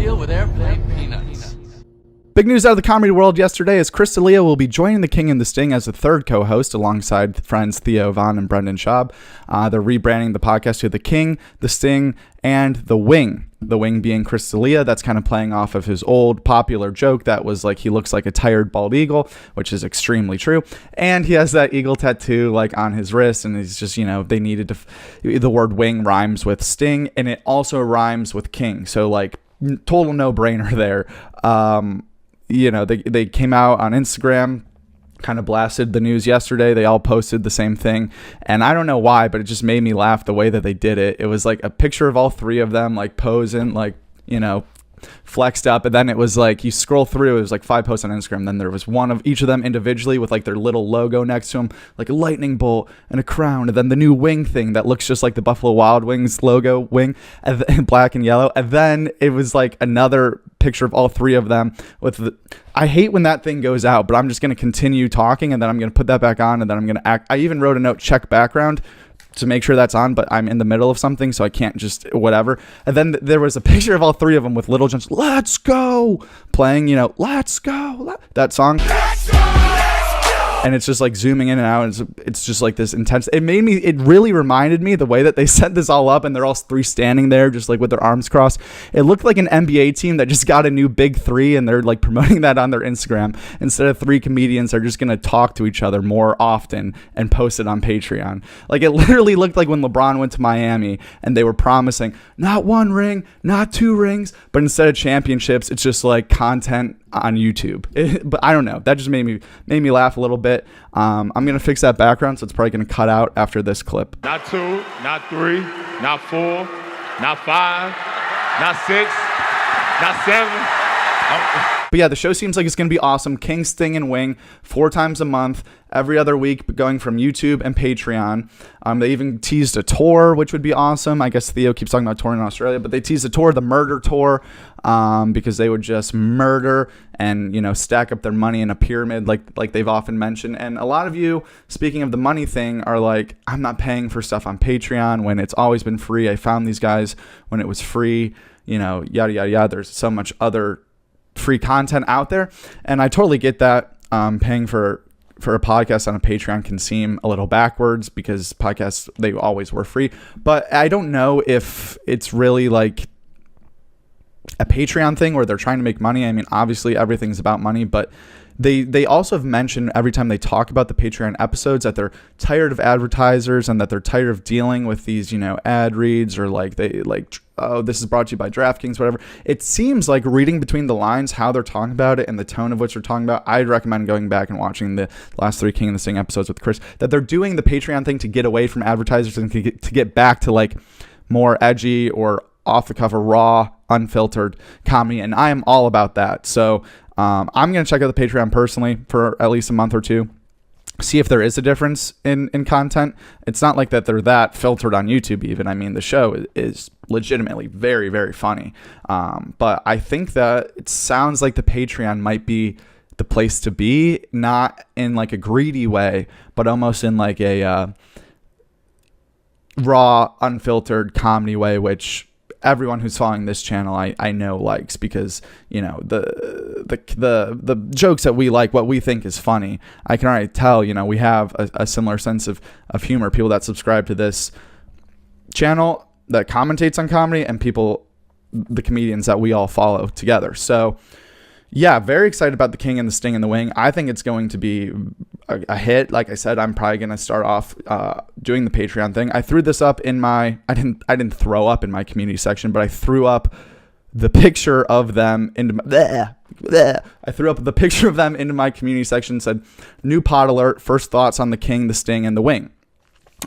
deal with airplane peanuts. Big news out of the comedy world yesterday is Chris D'Elia will be joining The King and the Sting as a third co-host alongside friends Theo Von and Brendan Schaub. They're rebranding the podcast to The King, The Sting, and The Wing. The Wing being Chris D'Elia. That's kind of playing off of his old popular joke that was like he looks like a tired bald eagle, which is extremely true. And he has that eagle tattoo like on his wrist, and he's just, they needed to... The word wing rhymes with Sting, and it also rhymes with King. So like total no-brainer there. They came out on Instagram, kind of blasted the news yesterday. They all posted the same thing, and I don't know why, but it just made me laugh the way that they did it. It was like a picture of all three of them like posing, like, flexed up, and then it was like you scroll through, it was like 5 posts on Instagram, then there was one of each of them individually with like their little logo next to them, like a lightning bolt and a crown, and then the new wing thing that looks just like the Buffalo Wild Wings logo wing, and black and yellow, and then it was like another picture of all three of them with I hate when that thing goes out, but I'm just going to continue talking, and then I'm going to put that back on, and then I'm going to I even wrote a note, check background, to make sure that's on, but I'm in the middle of something, so I can't just whatever. And then there was a picture of all three of them with Little John's "Let's Go" playing, "Let's Go," that song. Let's go, let's go. And it's just like zooming in and out, and it's just like this intense. It really reminded me the way that they set this all up, and they're all three standing there just like with their arms crossed. It looked like an NBA team that just got a new big three, and they're like promoting that on their Instagram instead of three comedians are just going to talk to each other more often and post it on Patreon. Like it literally looked like when LeBron went to Miami and they were promising not 1 ring, not 2 rings, but instead of championships, it's just like content on YouTube. But I don't know. That just made me laugh a little bit. I'm going to fix that background, so it's probably going to cut out after this clip. Not 2, not 3, not 4, not 5, not 6, not 7. But yeah, the show seems like it's going to be awesome. King, Sting, and Wing, 4 times a month, every other week, going from YouTube and Patreon. They even teased a tour, which would be awesome. I guess Theo keeps talking about touring in Australia, but they teased a tour, the murder tour, because they would just murder and, stack up their money in a pyramid like they've often mentioned. And a lot of you, speaking of the money thing, are like, I'm not paying for stuff on Patreon when it's always been free. I found these guys when it was free, yada, yada, yada. There's so much other free content out there, and I totally get that. Paying for a podcast on a Patreon can seem a little backwards because podcasts, they always were free, but I don't know if it's really like a Patreon thing where they're trying to make money. I mean, obviously everything's about money, but they also have mentioned every time they talk about the Patreon episodes that they're tired of advertisers and that they're tired of dealing with these, ad reads, or like they like, oh, this is brought to you by DraftKings, whatever. It seems like reading between the lines how they're talking about it and the tone of which they're talking about. I'd recommend going back and watching the last 3 King and the Sting episodes with Chris, that they're doing the Patreon thing to get away from advertisers and to get back to like more edgy or off the cuff or raw, unfiltered comedy. And I am all about that. So I'm going to check out the Patreon personally for at least a month or 2. See if there is a difference in content. It's not like that they're that filtered on YouTube even. I mean, the show is legitimately very, very funny. But I think that it sounds like the Patreon might be the place to be, not in like a greedy way, but almost in like a raw, unfiltered comedy way, which everyone who's following this channel I know likes, because the jokes that we like, what we think is funny, I can already tell we have a similar sense of humor. People that subscribe to this channel that commentates on comedy, and the comedians that we all follow together. So yeah, very excited about the King and the Sting and the Wing. I think it's going to be a hit. Like I said, I'm probably going to start off doing the Patreon thing. I threw this up in my, I didn't throw up in my community section, but I threw up the picture of them into my, I threw up the picture of them into my community section, said, new pod alert, first thoughts on the King, the Sting, and the Wing.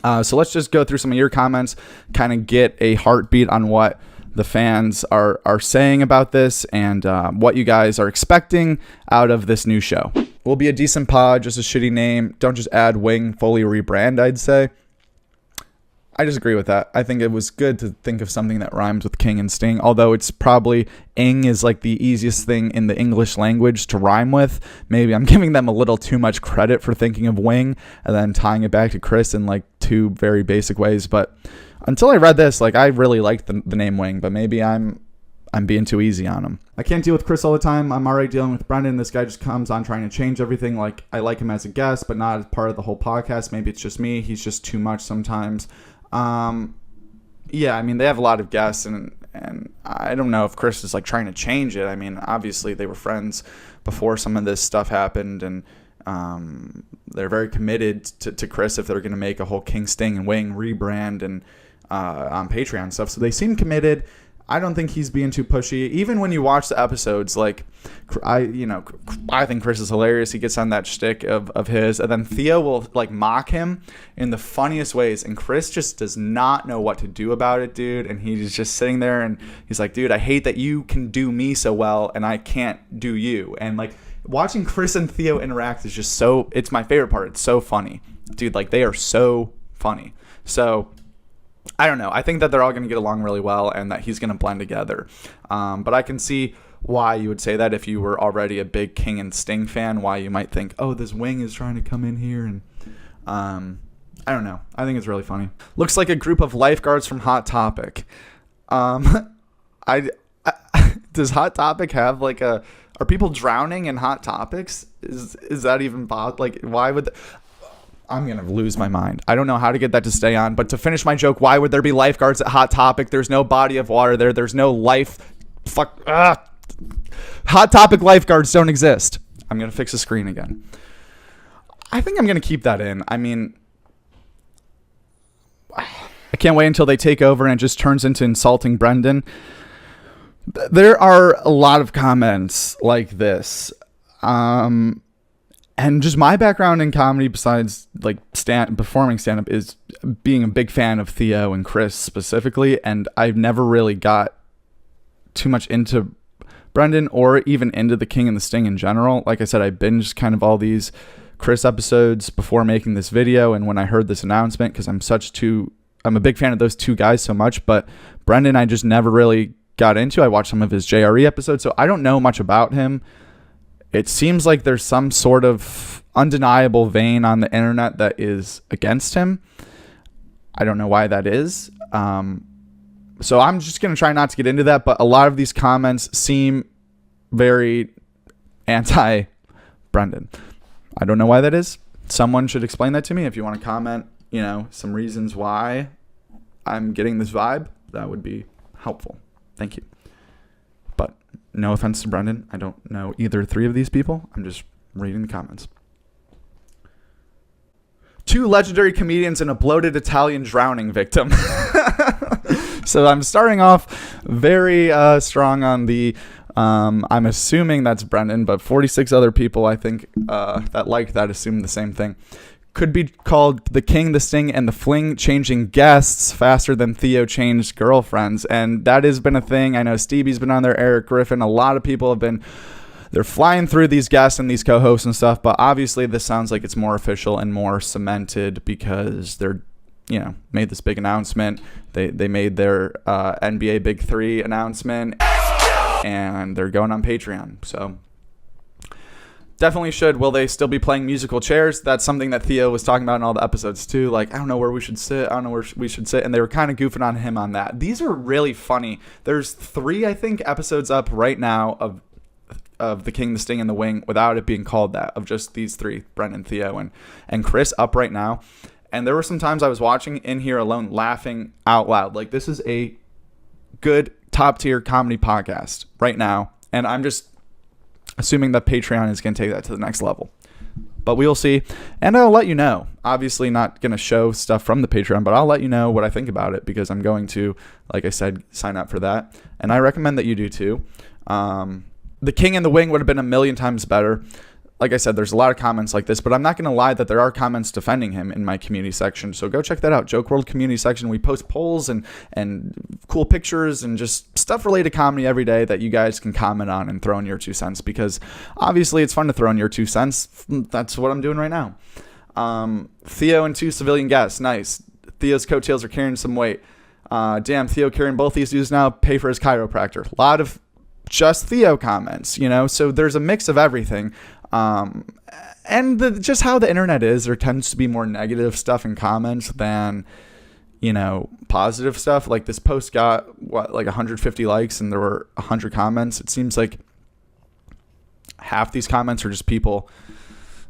So let's just go through some of your comments, kind of get a heartbeat on what the fans are saying about this, and what you guys are expecting out of this new show. Will be a decent pod, just a shitty name. Don't just add Wing, fully rebrand, I'd say. I disagree with that. I think it was good to think of something that rhymes with King and Sting, although it's probably, ing is like the easiest thing in the English language to rhyme with. Maybe I'm giving them a little too much credit for thinking of Wing and then tying it back to Chris in like 2 very basic ways. But until I read this, like, I really liked the name Wing, but maybe I'm I'm being too easy on him. I can't deal with Chris all the time. I'm already dealing with Brendan. This guy just comes on trying to change everything. Like, I like him as a guest, but not as part of the whole podcast. Maybe it's just me. He's just too much sometimes. Yeah, I mean, they have a lot of guests, and I don't know if Chris is like trying to change it. I mean, obviously they were friends before some of this stuff happened, and they're very committed to Chris if they're going to make a whole King, Sting, and Wing rebrand and on Patreon stuff. So they seem committed. I don't think he's being too pushy. Even when you watch the episodes, like, I think Chris is hilarious. He gets on that shtick of his, and then Theo will like mock him in the funniest ways, and Chris just does not know what to do about it, dude. And he's just sitting there, and he's like, dude, I hate that you can do me so well, and I can't do you. And like, watching Chris and Theo interact is just it's my favorite part. It's so funny, dude. Like, they are so funny. So I don't know. I think that they're all going to get along really well, and that he's going to blend together. But I can see why you would say that if you were already a big King and Sting fan, why you might think, oh, this Wing is trying to come in here. And I don't know. I think it's really funny. Looks like a group of lifeguards from Hot Topic. Does Hot Topic have like are people drowning in Hot Topics? Is that even like, why would I'm going to lose my mind. I don't know how to get that to stay on, but to finish my joke, why would there be lifeguards at Hot Topic? There's no body of water there. There's no life. Hot Topic lifeguards don't exist. I'm going to fix the screen again. I think I'm going to keep that in. I mean, I can't wait until they take over and it just turns into insulting Brendan. There are a lot of comments like this. And just my background in comedy, besides like performing stand-up, is being a big fan of Theo and Chris specifically. And I've never really got too much into Brendan or even into the King and the Sting in general. Like I said, I binged kind of all these Chris episodes before making this video. And when I heard this announcement, because I'm a big fan of those two guys so much, but Brendan, I just never really got into. I watched some of his JRE episodes, so I don't know much about him. It seems like there's some sort of undeniable vein on the internet that is against him. I don't know why that is. So I'm just going to try not to get into that. But a lot of these comments seem very anti-Brendan. I don't know why that is. Someone should explain that to me. If you want to comment, some reasons why I'm getting this vibe, that would be helpful. Thank you. But no offense to Brendan. I don't know either three of these people. I'm just reading the comments. 2 legendary comedians and a bloated Italian drowning victim. So I'm starting off very strong on the, I'm assuming that's Brendan, but 46 other people I think that liked that assumed the same thing. Could be called the King, the Sting, and the Fling changing guests faster than Theo changed girlfriends. And that has been a thing. I know Stevie's been on there, Eric Griffin. A lot of people have been, they're flying through these guests and these co-hosts and stuff. But obviously this sounds like it's more official and more cemented because they're, made this big announcement. They made their NBA Big 3 announcement. And they're going on Patreon. So definitely should. Will they still be playing musical chairs? That's something that Theo was talking about in all the episodes too. Like, I don't know where we should sit. I don't know where we should sit. And they were kind of goofing on him on that. These are really funny. There's 3, I think, episodes up right now of the King, the Sting, and the Wing without it being called that, of just these 3, Brendan, Theo, and Chris up right now. And there were some times I was watching in here alone laughing out loud. Like, this is a good top tier comedy podcast right now. And I'm just assuming that Patreon is going to take that to the next level. But we'll see. And I'll let you know. Obviously not going to show stuff from the Patreon, but I'll let you know what I think about it because I'm going to, like I said, sign up for that. And I recommend that you do too. The King and the Wing would have been a million times better. Like I said, there's a lot of comments like this, but I'm not going to lie that there are comments defending him in my community section. So go check that out. Joke WRLD community section. We post polls and cool pictures and just stuff related to comedy every day that you guys can comment on and throw in your 2 cents because obviously it's fun to throw in your 2 cents. That's what I'm doing right now. Theo and 2 civilian guests. Nice. Theo's coattails are carrying some weight. Damn, Theo carrying both these dudes now. Pay for his chiropractor. A lot of just Theo comments, so there's a mix of everything. And just how the internet is, there tends to be more negative stuff in comments than positive stuff. Like this post got like 150 likes and there were 100 comments. It seems like half these comments are just people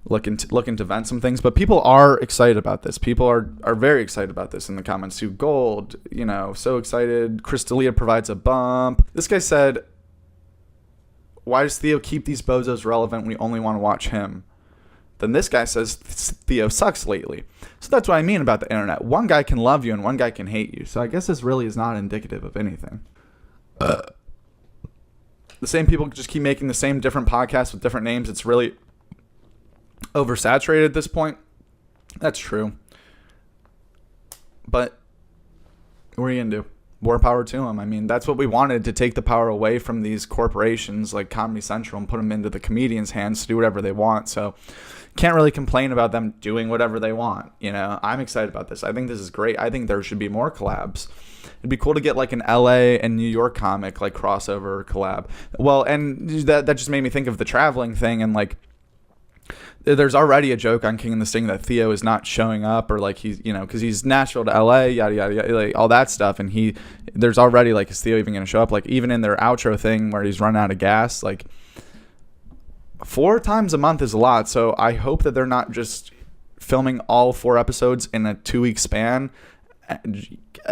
looking to vent some things, but people are excited about this. People are very excited about this in the comments too. Gold, so excited. Chris D'Elia provides a bump. This guy said, why does Theo keep these bozos relevant? We only want to watch him. Then this guy says Theo sucks lately. So that's what I mean about the internet. One guy can love you and one guy can hate you. So I guess this really is not indicative of anything. The same people just keep making the same different podcasts with different names. It's really oversaturated at this point. That's true. But what are you going to do? More power to them. I mean, that's what we wanted, to take the power away from these corporations like Comedy Central and put them into the comedians' hands to do whatever they want. So can't really complain about them doing whatever they want. I'm excited about this. I think this is great. I think there should be more collabs. It'd be cool to get like an LA and New York comic like crossover collab. Well, and that just made me think of the traveling thing, and like there's already a joke on King and the Sting that Theo is not showing up, or like he's, because he's Nashville to LA, yada, yada, yada, like all that stuff. And there's already like, is Theo even going to show up? Like even in their outro thing where he's run out of gas, like 4 times a month is a lot. So I hope that they're not just filming all 4 episodes in a 2-week span,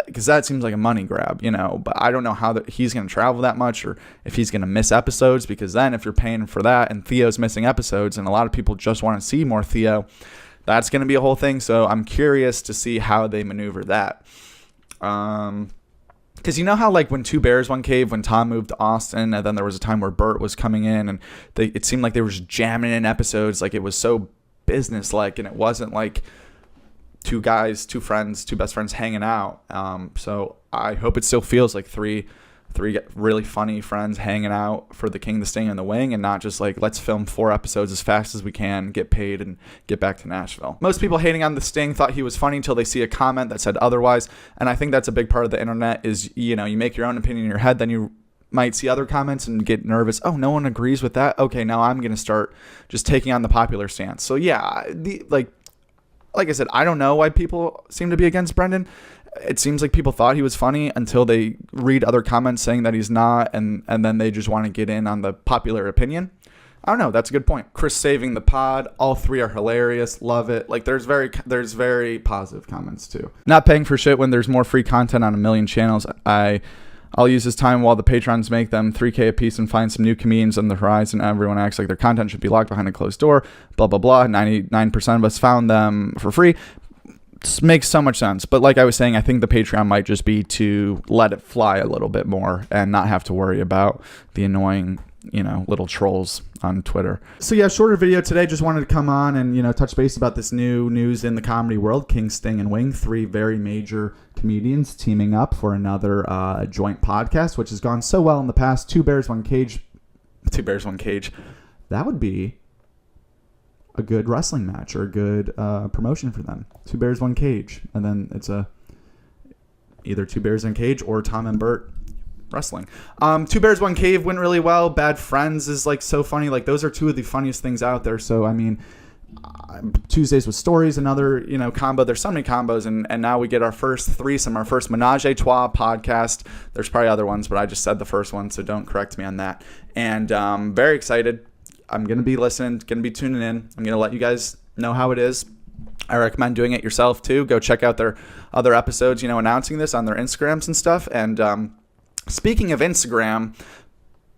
because that seems like a money grab, but I don't know how he's going to travel that much, or if he's going to miss episodes, because then if you're paying for that and Theo's missing episodes and a lot of people just want to see more Theo, that's going to be a whole thing. So I'm curious to see how they maneuver that. Because how like when Two Bears, One Cave, when Tom moved to Austin, and then there was a time where Bert was coming in and it seemed like they were just jamming in episodes, like it was so business-like, and it wasn't like two best friends hanging out. So I hope it still feels like three really funny friends hanging out for the King, the Sting, and the Wing, and not just like, let's film 4 episodes as fast as we can, get paid, and get back to Nashville. Most people hating on the Sting thought he was funny until they see a comment that said otherwise, and I think that's a big part of the internet is, you make your own opinion in your head, then you might see other comments and get nervous. Oh, no one agrees with that? Okay, now I'm going to start just taking on the popular stance. So yeah, like I said, I don't know why people seem to be against Brendan. It seems like people thought he was funny until they read other comments saying that he's not, and then they just want to get in on the popular opinion. I don't know. That's a good point. Chris saving the pod. All 3 are hilarious. Love it. Like there's very positive comments too. Not paying for shit when there's more free content on a million channels. I'll use this time while the patrons make them $3K a piece and find some new comedians on the horizon. Everyone acts like their content should be locked behind a closed door. Blah, blah, blah. 99% of us found them for free. This makes so much sense. But like I was saying, I think the Patreon might just be to let it fly a little bit more and not have to worry about the annoying, little trolls on Twitter. So yeah, shorter video today. Just wanted to come on and, touch base about this new news in the comedy world. King, Sting, and Wing, 3 very major comedians teaming up for another joint podcast, which has gone so well in the past. Two Bears, One Cage. That would be a good wrestling match or a good promotion for them. Two Bears, One Cage. And then it's either Two Bears, One Cage or Tom and Bert wrestling. Two Bears, One Cave went really well. Bad Friends is like so funny. Like those are 2 of the funniest things out there. So I mean, Tuesdays with Stories, another combo. There's so many combos, and now we get our first threesome, our first Menage a Trois podcast. There's probably other ones, but I just said the first one, so don't correct me on that. And very excited. I'm gonna be listening, gonna be tuning in. I'm gonna let you guys know how it is. I recommend doing it yourself too. Go check out their other episodes, announcing this on their Instagrams and stuff. And speaking of Instagram,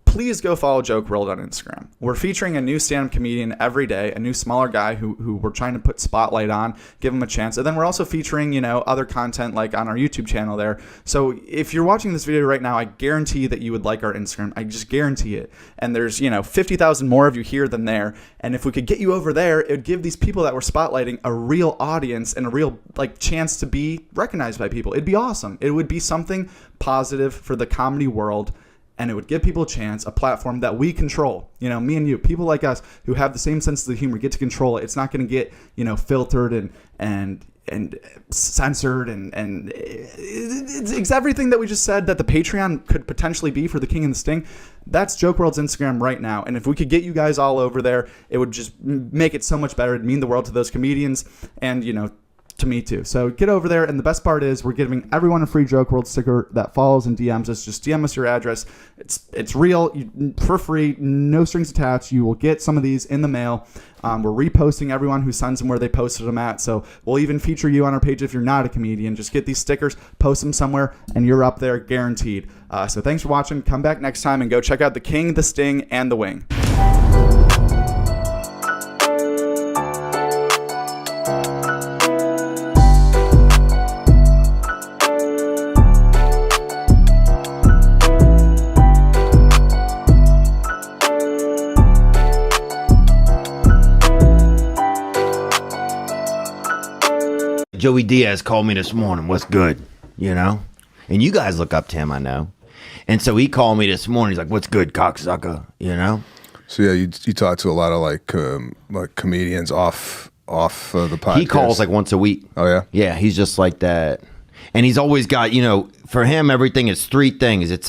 please go follow Joke WRLD on Instagram. We're featuring a new stand-up comedian every day, a new smaller guy who we're trying to put spotlight on, give him a chance. And then we're also featuring, other content like on our YouTube channel there. So if you're watching this video right now, I guarantee that you would like our Instagram. I just guarantee it. And there's, 50,000 more of you here than there. And if we could get you over there, it would give these people that we're spotlighting a real audience and a real chance to be recognized by people. It'd be awesome. It would be something positive for the comedy world. And it would give people a chance, a platform that we control. Me and you, people like us who have the same sense of the humor, get to control it. It's not going to get, filtered and censored and it's everything that we just said that the Patreon could potentially be for the King and the Sting. That's Joke WRLD's Instagram right now. And if we could get you guys all over there, it would just make it so much better. It'd mean the world to those comedians. And, to me too. So get over there. And the best part is we're giving everyone a free Joke WRLD sticker that follows and DMs us. Just DM us your address. It's real, for free, no strings attached. You will get some of these in the mail. We're reposting everyone who sends them where they posted them at. So we'll even feature you on our page if you're not a comedian. Just get these stickers, post them somewhere, and you're up there guaranteed. So thanks for watching. Come back next time and go check out The King, The Sting, and The Wing. Joey Diaz called me this morning. What's good? You know? And you guys look up to him, I know. And so he called me this morning. He's like, what's good, cocksucker? You know? So yeah, you talk to a lot of like comedians off the podcast. He calls like once a week. Oh yeah? Yeah, he's just like that. And he's always got, you know, for him, everything is three things. It's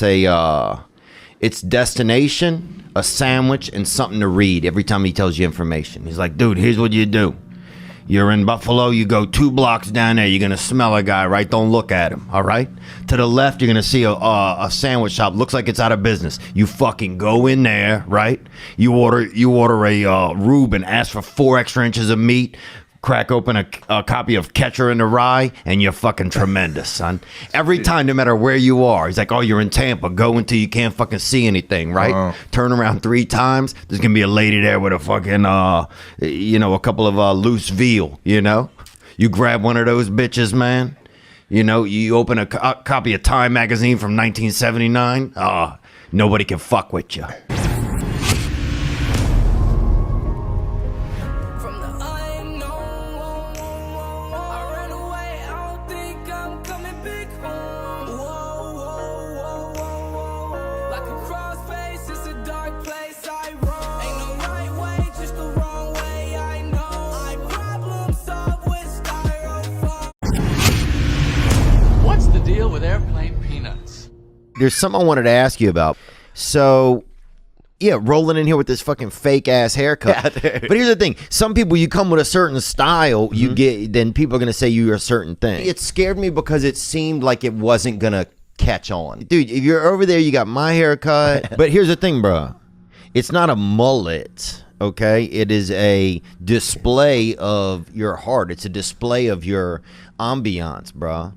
destination, a sandwich, and something to read every time he tells you information. He's like, dude, here's what you do. You're in Buffalo, you go 2 blocks down there, you're going to smell a guy, right? Don't look at him, all right? To the left, you're going to see a sandwich shop, looks like it's out of business. You fucking go in there, right? You order a Reuben, ask for 4 extra inches of meat, crack open a copy of Catcher in the Rye, and you're fucking tremendous, son. Every time, no matter where you are. He's like, oh, you're in Tampa. Go until you can't fucking see anything, right? Turn around 3 times. There's going to be a lady there with a fucking, a couple of loose veal, you know? You grab one of those bitches, man. You know, you open a copy of Time magazine from 1979. Nobody can fuck with you. What's the deal with airplane peanuts? There's something I wanted to ask you about. So, yeah, rolling in here with this fucking fake ass haircut. Yeah, but here's the thing: some people, you come with a certain style, you get, then people are gonna say you're a certain thing. It scared me because it seemed like it wasn't gonna catch on. Dude, if you're over there, you got my haircut. But here's the thing, bro: it's not a mullet. Okay, it is a display of your heart. It's a display of your ambiance, bro.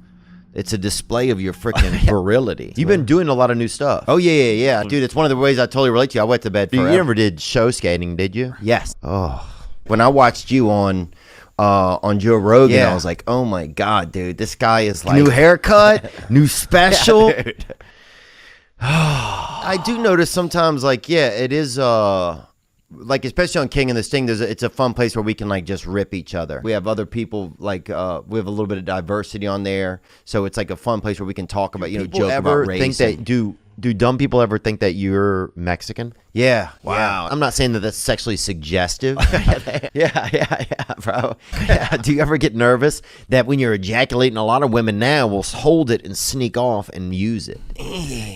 It's a display of your freaking virility. You've been doing a lot of new stuff. Oh, yeah. Dude, it's one of the ways I totally relate to you. I went to bed forever. You never did show skating, did you? Yes. Oh. When I watched you on Joe Rogan, Yeah. I was like, oh my God, dude, this guy is like... New haircut, new special. Yeah, dude. I do notice sometimes, like, yeah, it is... like, especially on King and the Sting, it's a fun place where we can like just rip each other. We have other people, like we have a little bit of diversity on there, so it's like a fun place where we can talk about, you know, joke about race. Think that do dumb people ever think that you're Mexican? Yeah. Wow. Yeah. I'm not saying that that's sexually suggestive. yeah, bro. Yeah. Do you ever get nervous that when you're ejaculating, a lot of women now will hold it and sneak off and use it,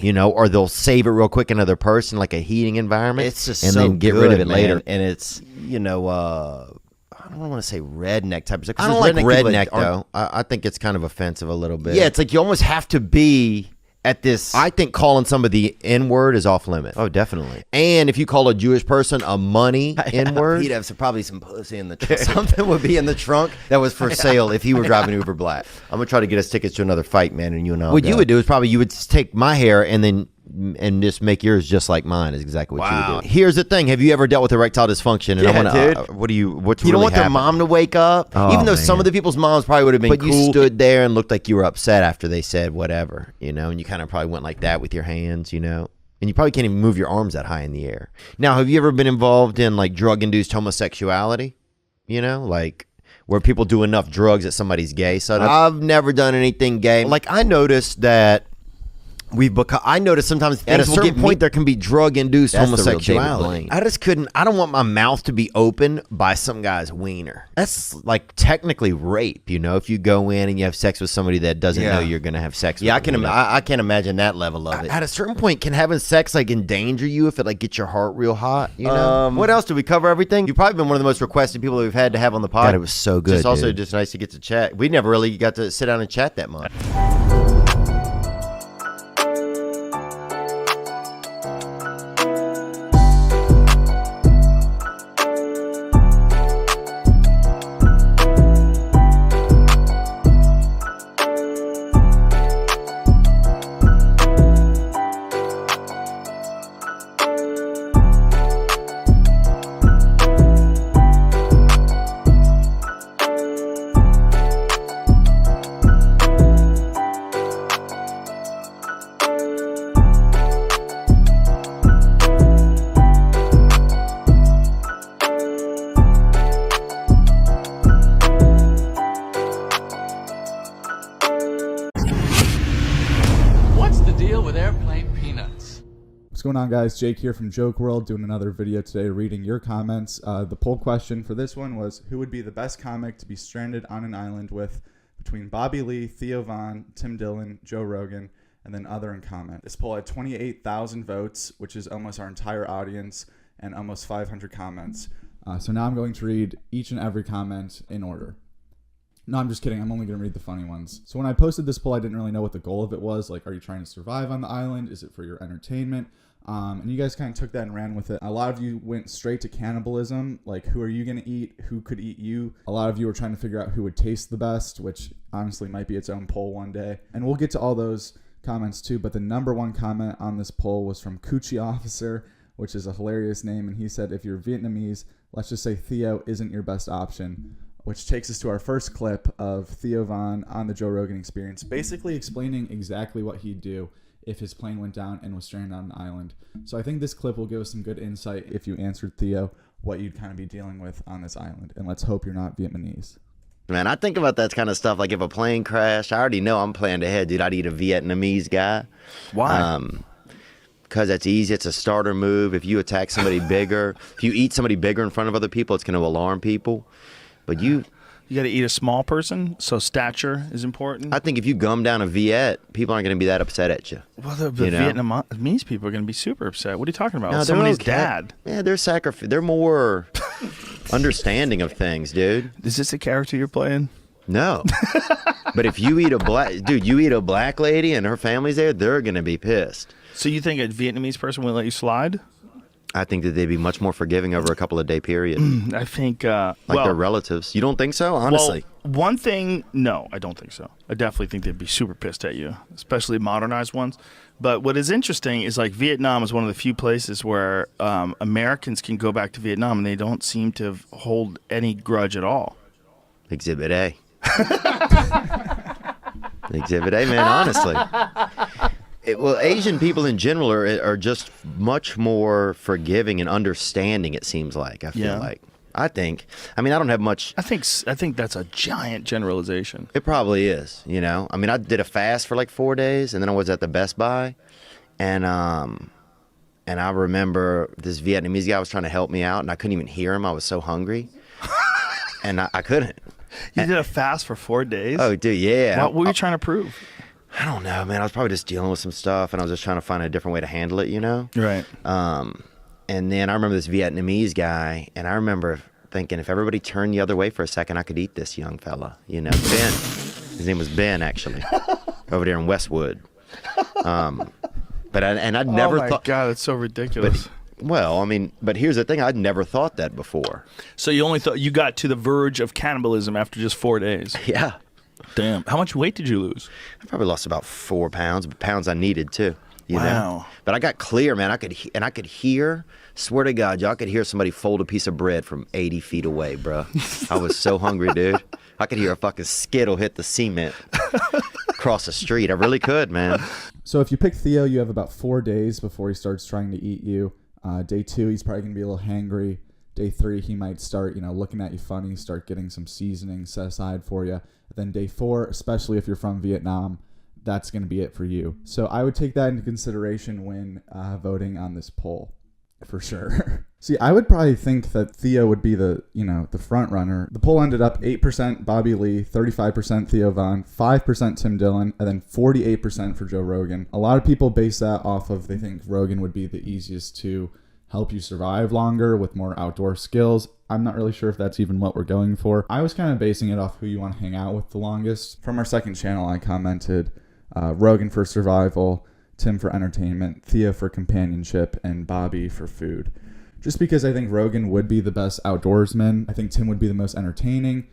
you know, or they'll save it real quick in another person, like a heating environment. It's just and so then get good, rid of it man. later. And it's, you know, I don't want to say redneck type of stuff. I don't like redneck, people though. I think it's kind of offensive a little bit. Yeah, it's like you almost have to be at this. I think calling somebody the N-word is off limits. Oh, definitely. And if you call a Jewish person a money N-word, he'd have probably some pussy in the trunk. Something would be in the trunk that was for sale if he were driving Uber Black. I'm gonna try to get us tickets to another fight, man, and you and I. What you would do is probably you would just take my hair and just make yours just like mine is exactly what you would do. Here's the thing: have you ever dealt with erectile dysfunction? And Yeah, I want dude. to. What's you really don't want their happened? mom to wake up, Oh, even though man. some of the people's moms probably would have been But cool. you stood there and looked like you were upset after they said whatever, you know, and you kind of probably went like that with your hands, you know, and you probably can't even move your arms that high in the air. Now, have you ever been involved in like drug-induced homosexuality? You know, like where people do enough drugs that somebody's gay. So I've never done anything gay. Like I noticed that I notice sometimes At a things will certain get point, me. there can be drug-induced That's the real David homosexuality. Blaine. I just couldn't. I don't want my mouth to be open by some guy's wiener. That's like technically rape, you know. If you go in and you have sex with somebody that doesn't know you're gonna have sex. Yeah, with them, you know? I can't imagine that level of it. At a certain point, can having sex like endanger you if it like gets your heart real hot? You know. What else? Did we cover everything? You've probably been one of the most requested people that we've had to have on the pod. God, it was so good, It's also dude. just nice to get to chat. We never really got to sit down and chat that much. What's the deal with airplane peanuts? What's going on, guys? Jake here from Joke WRLD doing another video today reading your comments. The poll question for this one was, who would be the best comic to be stranded on an island with between Bobby Lee, Theo Von, Tim Dillon, Joe Rogan, and then other in comment. This poll had 28,000 votes, which is almost our entire audience, and almost 500 comments. So now I'm going to read each and every comment in order. No, I'm just kidding. I'm only going to read the funny ones. So when I posted this poll, I didn't really know what the goal of it was. Like, are you trying to survive on the island? Is it for your entertainment? And you guys kind of took that and ran with it. A lot of you went straight to cannibalism. Like, who are you going to eat? Who could eat you? A lot of you were trying to figure out who would taste the best, which honestly might be its own poll one day. And we'll get to all those comments too. But the number one comment on this poll was from Coochie Officer, which is a hilarious name. And he said, if you're Vietnamese, let's just say Theo isn't your best option. Which takes us to our first clip of Theo Von on the Joe Rogan Experience, basically explaining exactly what he'd do if his plane went down and was stranded on an island. So I think this clip will give us some good insight if you answered Theo, what you'd kind of be dealing with on this island. And let's hope you're not Vietnamese. Man, I think about that kind of stuff. Like if a plane crashed, I already know I'm planning ahead, dude. I'd eat a Vietnamese guy. Why? Because that's easy. It's a starter move. If you attack somebody bigger, if you eat somebody bigger in front of other people, it's going to alarm people. But you got to eat a small person, so stature is important. I think if you gum down a Viet, people aren't going to be that upset at you. Well, the you know? Vietnamese people are going to be super upset. What are you talking about? No, Somebody's okay. dad. Yeah, they're more understanding of things, dude. Is this a character you're playing? No. But if you eat you eat a black lady and her family's there, they're going to be pissed. So you think a Vietnamese person will let you slide? I think that they'd be much more forgiving over a couple of day period. I think Like their relatives. You don't think so? Honestly. Well, one thing, no, I don't think so. I definitely think they'd be super pissed at you, especially modernized ones. But what is interesting is like Vietnam is one of the few places where Americans can go back to Vietnam and they don't seem to hold any grudge at all. Exhibit A. Exhibit A, man, honestly. Well, Asian people in general are just much more forgiving and understanding, it seems like. I feel like. I don't have much. I think that's a giant generalization. It probably is, you know. I mean, I did a fast for like 4 days, and then I was at the Best Buy, and I remember this Vietnamese guy was trying to help me out, and I couldn't even hear him. I was so hungry, and I couldn't. You did a fast for 4 days? Oh, dude, yeah. What were you trying to prove? I don't know, man. I was probably just dealing with some stuff, and I was just trying to find a different way to handle it, you know? Right. And then I remember this Vietnamese guy, and I remember thinking, if everybody turned the other way for a second, I could eat this young fella, you know? Ben. His name was Ben, actually, over there in Westwood. But I'd never thought. Oh my God, it's so ridiculous. But here's the thing: I'd never thought that before. So you only thought you got to the verge of cannibalism after just 4 days? Yeah. Damn. How much weight did you lose? I probably lost about 4 pounds, but pounds I needed too. You Wow. know? But I got clear, man. I could hear. Swear to God, y'all could hear somebody fold a piece of bread from 80 feet away, bro. I was so hungry, dude. I could hear a fucking skittle hit the cement across the street. I really could, man. So if you pick Theo, you have about 4 days before he starts trying to eat you. Day 2, he's probably going to be a little hangry. Day 3, he might start, looking at you funny, start getting some seasoning set aside for you. Then day 4, especially if you're from Vietnam, that's going to be it for you. So I would take that into consideration when voting on this poll, for sure. See, I would probably think that Theo would be the front runner. The poll ended up 8% Bobby Lee, 35% Theo Von, 5% Tim Dillon, and then 48% for Joe Rogan. A lot of people base that off of they think Rogan would be the easiest to help you survive longer with more outdoor skills. I'm not really sure if that's even what we're going for. I was kind of basing it off who you want to hang out with the longest. From our second channel, I commented Rogan for survival, Tim for entertainment, Theo for companionship, and Bobby for food. Just because I think Rogan would be the best outdoorsman. I think Tim would be the most entertaining,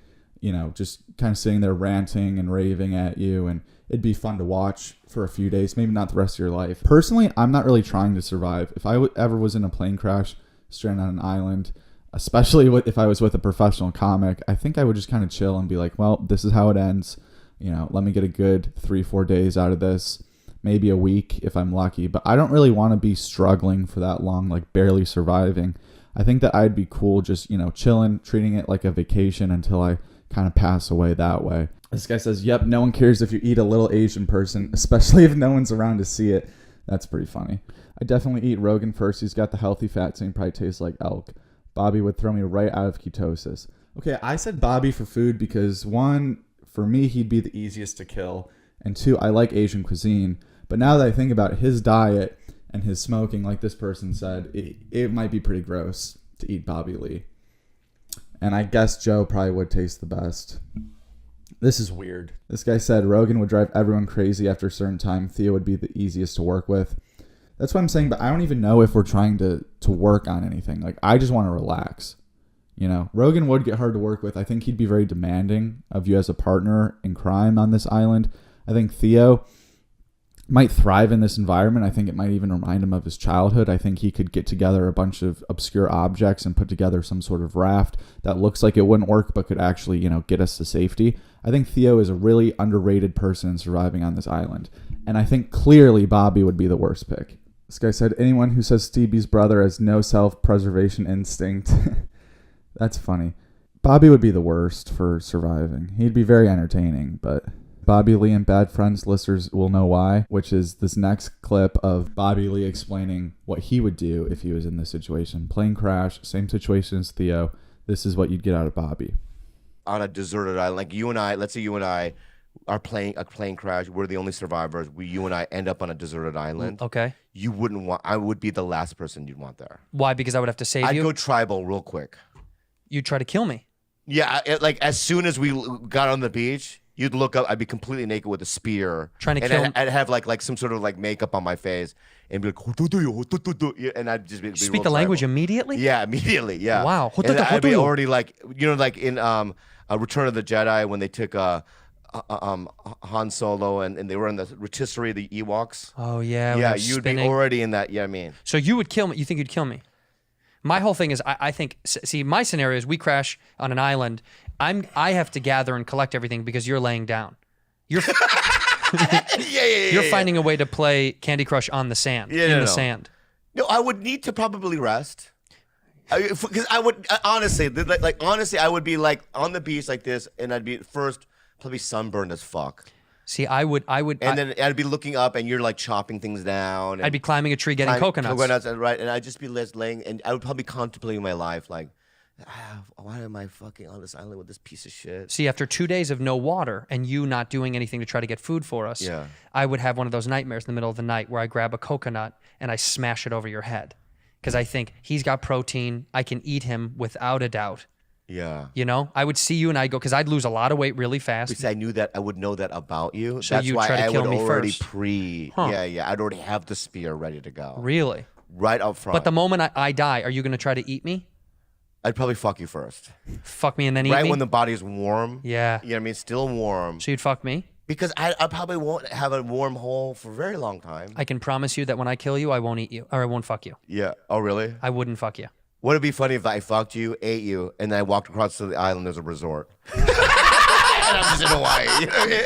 just kind of sitting there ranting and raving at you, and it'd be fun to watch for a few days, maybe not the rest of your life. Personally, I'm not really trying to survive. If I ever was in a plane crash, stranded on an island, especially if I was with a professional comic, I think I would just kind of chill and be like, well, this is how it ends. Let me get a good 3-4 days out of this. Maybe a week if I'm lucky, but I don't really want to be struggling for that long, like barely surviving. I think that I'd be cool just, chilling, treating it like a vacation until I kind of pass away that way. This guy says, yep, no one cares if you eat a little Asian person, especially if no one's around to see it. That's pretty funny. I definitely eat Rogan first. He's got the healthy fat, so he probably tastes like elk. Bobby would throw me right out of ketosis. Okay, I said Bobby for food because one, for me, he'd be the easiest to kill. And two, I like Asian cuisine. But now that I think about his diet and his smoking, like this person said, it might be pretty gross to eat Bobby Lee. And I guess Joe probably would taste the best. This is weird. This guy said Rogan would drive everyone crazy after a certain time. Theo would be the easiest to work with. That's what I'm saying, but I don't even know if we're trying to work on anything. Like, I just want to relax. Rogan would get hard to work with. I think he'd be very demanding of you as a partner in crime on this island. I think Theo might thrive in this environment. I think it might even remind him of his childhood. I think he could get together a bunch of obscure objects and put together some sort of raft that looks like it wouldn't work but could actually, get us to safety. I think Theo is a really underrated person in surviving on this island. And I think clearly Bobby would be the worst pick. This guy said, anyone who says Stevie's brother has no self-preservation instinct. That's funny. Bobby would be the worst for surviving. He'd be very entertaining, but Bobby Lee and Bad Friends listeners will know why, which is this next clip of Bobby Lee explaining what he would do if he was in this situation. Plane crash, same situation as Theo. This is what you'd get out of Bobby. On a deserted island, like you and I, let's say you and I are playing a plane crash. We're the only survivors. You and I end up on a deserted island. Okay. You wouldn't want, I would be the last person you'd want there. Why? Because I would have to save you? I'd go tribal real quick. You'd try to kill me? Yeah, like as soon as we got on the beach, you'd look up. I'd be completely naked with a spear, trying to kill. And I'd have like some sort of like makeup on my face, and be like, and I'd just be speak the language immediately. Yeah, immediately. Yeah. Wow. And I'd be already like, like in Return of the Jedi when they took Han Solo and they were in the rotisserie, the Ewoks. Oh yeah. Yeah, you'd be already in that. Yeah, I mean. So you would kill me? You think you'd kill me? My whole thing is, I think, see, my scenario is we crash on an island. I have to gather and collect everything because you're laying down. You're You're finding a way to play Candy Crush on the sand, in the sand. No, I would need to probably rest. Because I would, honestly, honestly, I would be like on the beach like this, and I'd be first probably sunburned as fuck. See, I would, and then I'd be looking up, and you're like chopping things down. I'd be climbing a tree, getting coconuts. Right? And I'd just be laying, and I would probably contemplating my life, like, why am I fucking on this island with this piece of shit? See, after 2 days of no water and you not doing anything to try to get food for us, I would have one of those nightmares in the middle of the night where I grab a coconut and I smash it over your head, because I think he's got protein. I can eat him without a doubt. Yeah. You know, I would see you and I'd go, because I'd lose a lot of weight really fast. Because I knew that I would know that about you. So that's you'd why try to I kill would me already first. I'd already have the spear ready to go. Really? Right up front. But the moment I die, are you going to try to eat me? I'd probably fuck you first. Fuck me and then eat me? Right when the body's warm. Yeah. You know what I mean? Still warm. So you'd fuck me? Because I probably won't have a warm hole for a very long time. I can promise you that when I kill you, I won't eat you, or I won't fuck you. Yeah. Oh, really? I wouldn't fuck you. Would it be funny if I fucked you, ate you, and then I walked across to the island, there's a resort? And I'm just in Hawaii. You know what I mean?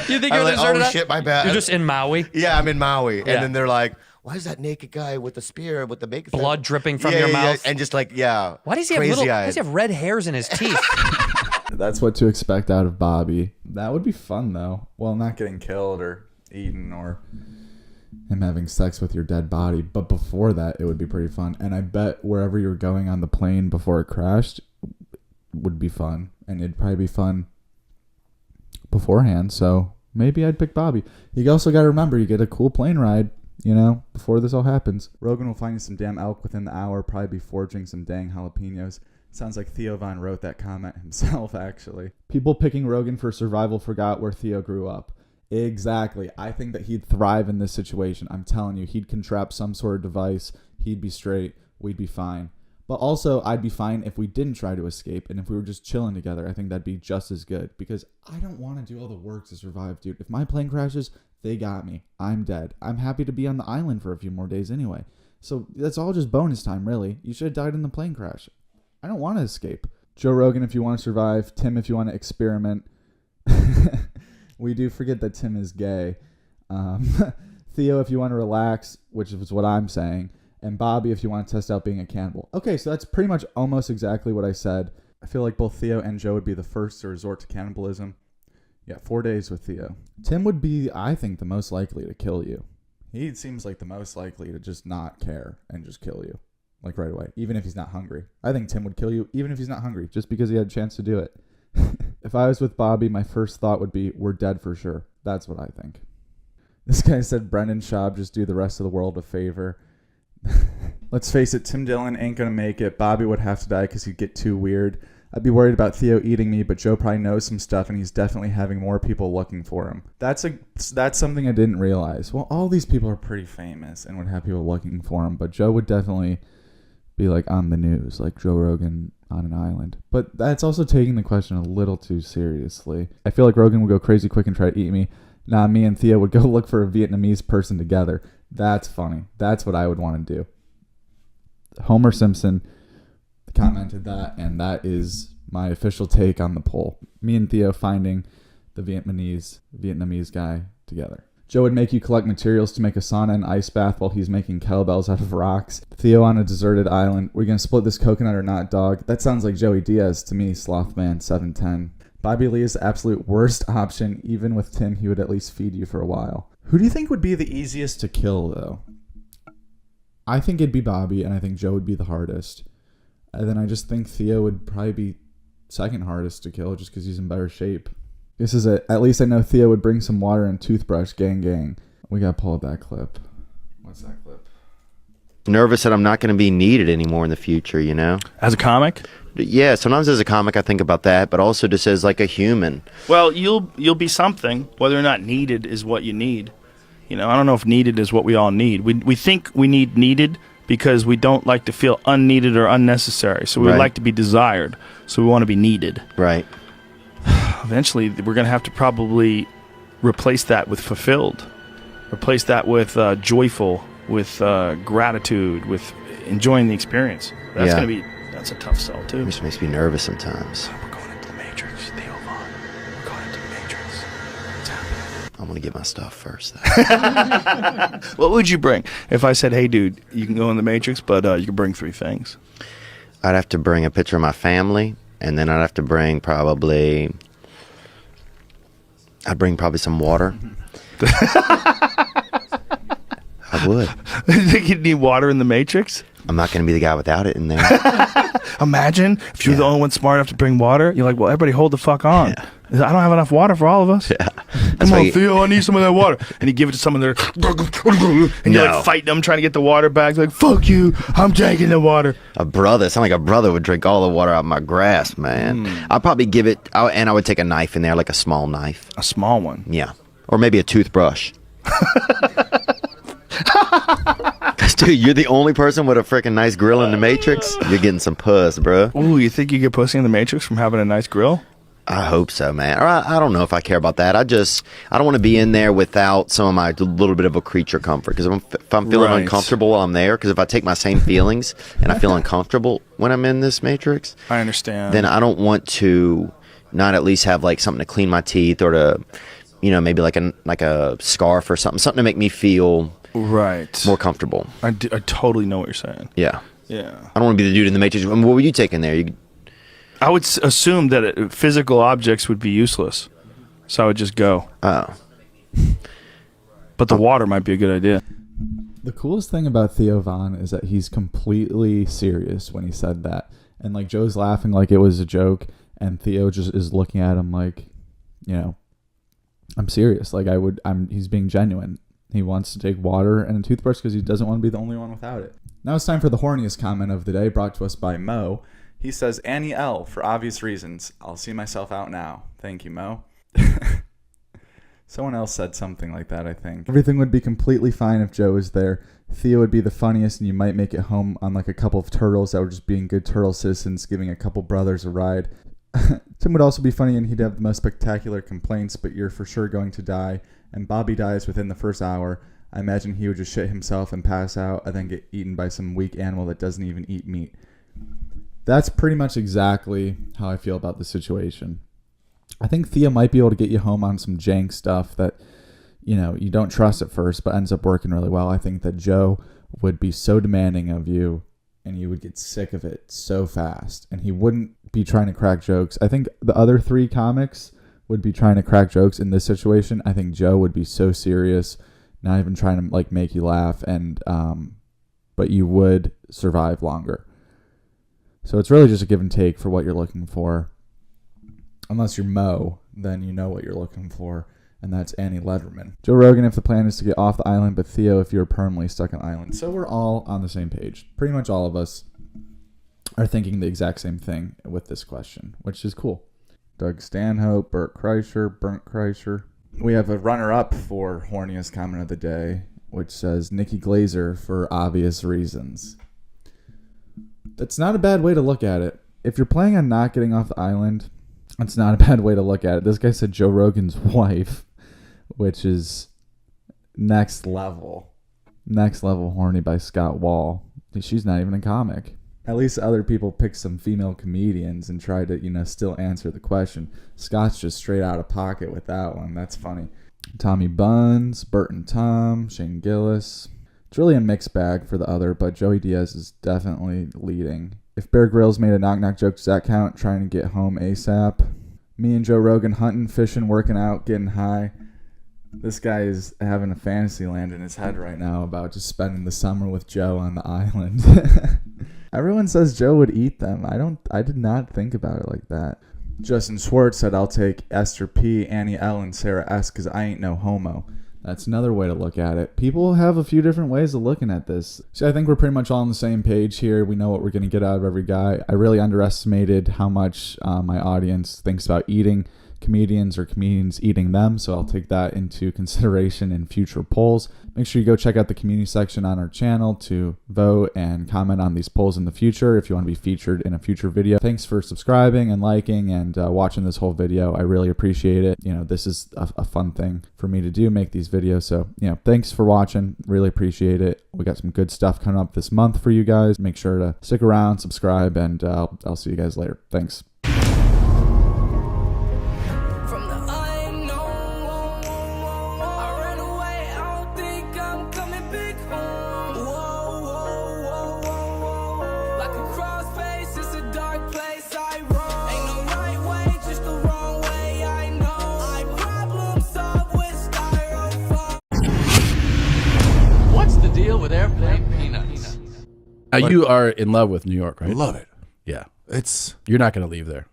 You think you're like, deserted? Oh, shit, my bad. You're just in Maui? Yeah, I'm in Maui. And then they're like, why is that naked guy with the spear, with the makeup? Blood dripping from your mouth? And just like, Why does he have red hairs in his teeth? That's what to expect out of Bobby. That would be fun, though. Well, not getting killed or eaten or him having sex with your dead body. But before that, it would be pretty fun. And I bet wherever you were going on the plane before it crashed would be fun. And it'd probably be fun beforehand. So maybe I'd pick Bobby. You also got to remember, you get a cool plane ride, you know, before this all happens. Rogan will find you some damn elk within the hour, probably be foraging some dang jalapenos. Sounds like Theo Von wrote that comment himself, actually. People picking Rogan for survival forgot where Theo grew up. Exactly. I think that he'd thrive in this situation. I'm telling you, he'd contract some sort of device. He'd be straight. We'd be fine. But also, I'd be fine if we didn't try to escape and if we were just chilling together. I think that'd be just as good because I don't want to do all the work to survive, dude. If my plane crashes, they got me. I'm dead. I'm happy to be on the island for a few more days anyway. So that's all just bonus time, really. You should have died in the plane crash. I don't want to escape. Joe Rogan, if you want to survive. Tim, if you want to experiment. We do forget that Tim is gay. Theo, if you want to relax, which is what I'm saying. And Bobby, if you want to test out being a cannibal. Okay, so that's pretty much almost exactly what I said. I feel like both Theo and Joe would be the first to resort to cannibalism. Yeah, 4 days with Theo. Tim would be, I think, the most likely to kill you. He seems like the most likely to just not care and just kill you. Like right away, even if he's not hungry. I think Tim would kill you even if he's not hungry, just because he had a chance to do it. If I was with Bobby, my first thought would be, we're dead for sure. That's what I think. This guy said Brendan Schaub just do the rest of the world a favor. Let's face it, Tim Dillon ain't going to make it. Bobby would have to die because he'd get too weird. I'd be worried about Theo eating me, but Joe probably knows some stuff, and he's definitely having more people looking for him. That's something I didn't realize. Well, all these people are pretty famous and would have people looking for him, but Joe would definitely be like on the news, like Joe Rogan on an island. But that's also taking the question a little too seriously. I feel like Rogan would go crazy quick and try to eat me. Nah, me and Theo would go look for a Vietnamese person together. That's funny. That's what I would want to do. Homer Simpson commented that, and that is my official take on the poll. Me and Theo finding the Vietnamese guy together. Joe would make you collect materials to make a sauna and ice bath while he's making kettlebells out of rocks. Theo on a deserted island. We're going to split this coconut or not, dog? That sounds like Joey Diaz to me, Slothman710. Bobby Lee is the absolute worst option. Even with Tim, he would at least feed you for a while. Who do you think would be the easiest to kill, though? I think it'd be Bobby, and I think Joe would be the hardest. And then I just think Theo would probably be second hardest to kill just because he's in better shape. At least I know Theo would bring some water and toothbrush, gang. We got to pull up that clip. What's that clip? Nervous that I'm not going to be needed anymore in the future, you know? As a comic? Yeah, sometimes as a comic I think about that, but also just as like a human. Well, you'll be something. Whether or not needed is what you need. You know, I don't know if needed is what we all need. We think we need needed because we don't like to feel unneeded or unnecessary. So we like to be desired. So we want to be needed. Right. Eventually, we're going to have to probably replace that with fulfilled. Replace that with joyful, with gratitude, with enjoying the experience. That's a tough sell, too. It just makes me nervous sometimes. We're going into the Matrix, Theo Von. We're going into the Matrix. What's happening? I'm going to get my stuff first, though. What would you bring? If I said, hey, dude, you can go in the Matrix, but you can bring 3 things. I'd have to bring a picture of my family, and then I'd have to bring probably some water. I would. You think you'd need water in the Matrix? I'm not going to be the guy without it in there. Imagine if you're the only one smart enough to bring water. You're like, well, everybody hold the fuck on. Yeah. I don't have enough water for all of us. Yeah. Come on, Theo, I need some of that water. And you give it to someone there, and you're like fighting them, trying to get the water back. They're like, fuck you, I'm taking the water. Sound like a brother would drink all the water out of my grasp, man. I'd probably give it, and I would take a knife in there, like a small knife. A small one? Yeah. Or maybe a toothbrush. Dude, you're the only person with a freaking nice grill in the Matrix. You're getting some puss, bro. Ooh, you think you get pussy in the Matrix from having a nice grill? I hope so, man. Or I don't know if I care about that. I don't want to be in there without some of my little bit of a creature comfort. Because if I'm feeling uncomfortable while I'm there, because if I take my same feelings and I feel uncomfortable when I'm in this Matrix, I understand. Then I don't want to not at least have like something to clean my teeth or to, you know, maybe like a scarf or something to make me feel more comfortable. I totally know what you're saying. Yeah. Yeah. I don't want to be the dude in the Matrix. What would you take in there? I would assume that physical objects would be useless, so I would just go. Oh. But the water might be a good idea. The coolest thing about Theo Von is that he's completely serious when he said that. And like Joe's laughing like it was a joke, and Theo just is looking at him like, you know, I'm serious. Like he's being genuine. He wants to take water and a toothbrush because he doesn't want to be the only one without it. Now it's time for the horniest comment of the day, brought to us by Mo. He says, Annie L, for obvious reasons. I'll see myself out now. Thank you, Mo. Someone else said something like that, I think. Everything would be completely fine if Joe was there. Theo would be the funniest, and you might make it home on like a couple of turtles that were just being good turtle citizens, giving a couple brothers a ride. Tim would also be funny, and he'd have the most spectacular complaints, but you're for sure going to die. And Bobby dies within the first hour. I imagine he would just shit himself and pass out, and then get eaten by some weak animal that doesn't even eat meat. That's pretty much exactly how I feel about the situation. I think Theo might be able to get you home on some jank stuff that, you know, you don't trust at first, but ends up working really well. I think that Joe would be so demanding of you, and you would get sick of it so fast, and he wouldn't be trying to crack jokes. I think the other three comics would be trying to crack jokes in this situation. I think Joe would be so serious, not even trying to like make you laugh, and but you would survive longer. So it's really just a give and take for what you're looking for. Unless you're Mo, then you know what you're looking for, and that's Annie Lederman. Joe Rogan, if the plan is to get off the island, but Theo, if you're permanently stuck on the island. So we're all on the same page. Pretty much all of us are thinking the exact same thing with this question, which is cool. Doug Stanhope, Burnt Kreischer. We have a runner-up for horniest comment of the day, which says Nikki Glazer for obvious reasons. That's not a bad way to look at it. If you're planning on not getting off the island, that's not a bad way to look at it. This guy said Joe Rogan's wife, which is next level. Next level horny by Scott Wall. She's not even a comic. At least other people picked some female comedians and tried to, you know, still answer the question. Scott's just straight out of pocket with that one. That's funny. Tommy Buns, Burton Tom, Shane Gillis. It's really a mixed bag for the other, but Joey Diaz is definitely leading. If Bear Grylls made a knock-knock joke, does that count? Trying to get home ASAP. Me and Joe Rogan hunting, fishing, working out, getting high. This guy is having a fantasy land in his head right now about just spending the summer with Joe on the island. Everyone says Joe would eat them. I did not think about it like that. Justin Schwartz said, I'll take Esther P, Annie L, and Sarah S because I ain't no homo. That's another way to look at it. People have a few different ways of looking at this. So I think we're pretty much all on the same page here. We know what we're going to get out of every guy. I really underestimated how much my audience thinks about eating comedians or comedians eating them. So I'll take that into consideration in future polls. Make sure you go check out the community section on our channel to vote and comment on these polls in the future if you want to be featured in a future video. Thanks for subscribing and liking and watching this whole video. I really appreciate it. You know, this is a fun thing for me to do, make these videos. So, you know, thanks for watching. Really appreciate it. We got some good stuff coming up this month for you guys. Make sure to stick around, subscribe, and I'll see you guys later. Thanks. With airplane peanuts. You are in love with New York, right? I love it. Yeah. You're not going to leave there.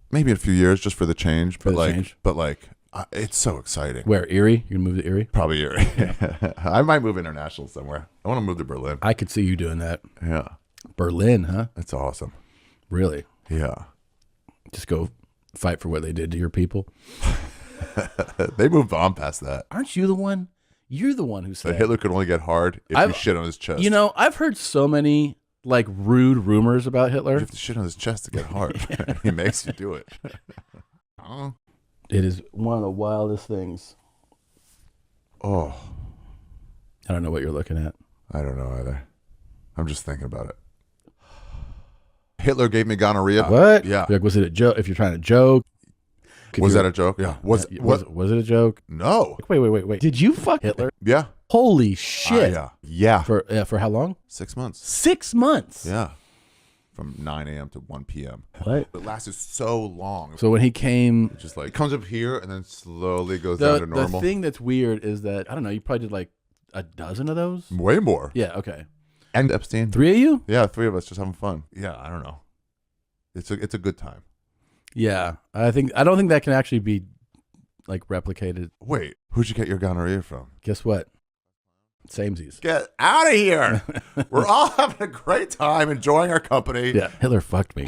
Maybe in a few years just for the change, it's so exciting. Where, Erie? You gonna move to Erie? Probably Erie. Yeah. I might move international somewhere. I want to move to Berlin. I could see you doing that. Yeah. Berlin, huh? That's awesome. Really? Yeah. Just go fight for what they did to your people. They moved on past that. Aren't you the one? You're the one who said Hitler could only get hard if you shit on his chest. You know, I've heard so many like rude rumors about Hitler. You have to shit on his chest to get hard. He makes you do it. It is one of the wildest things. Oh. I don't know what you're looking at. I don't know either. I'm just thinking about it. Hitler gave me gonorrhea. What? Yeah. Like, was it a joke? If you're trying to joke. Was that a joke? Yeah. Was it a joke? No. Wait. Did you fuck Hitler? Yeah. Holy shit. Yeah. For how long? 6 months. 6 months? Yeah. from 9 a.m. to 1 p.m. What? It lasted so long. So when he came, just like it comes up here and then slowly goes down to normal. The thing that's weird is that I don't know. You probably did like a dozen of those. Way more. Yeah. Okay. And Epstein. 3 of you? Yeah, 3 of us just having fun. Yeah, I don't know. It's a good time. Yeah, I don't think that can actually be like replicated. Wait, who'd you get your gonorrhea from? Guess what? Samesies. Get out of here. We're all having a great time, enjoying our company. Yeah, Hitler fucked me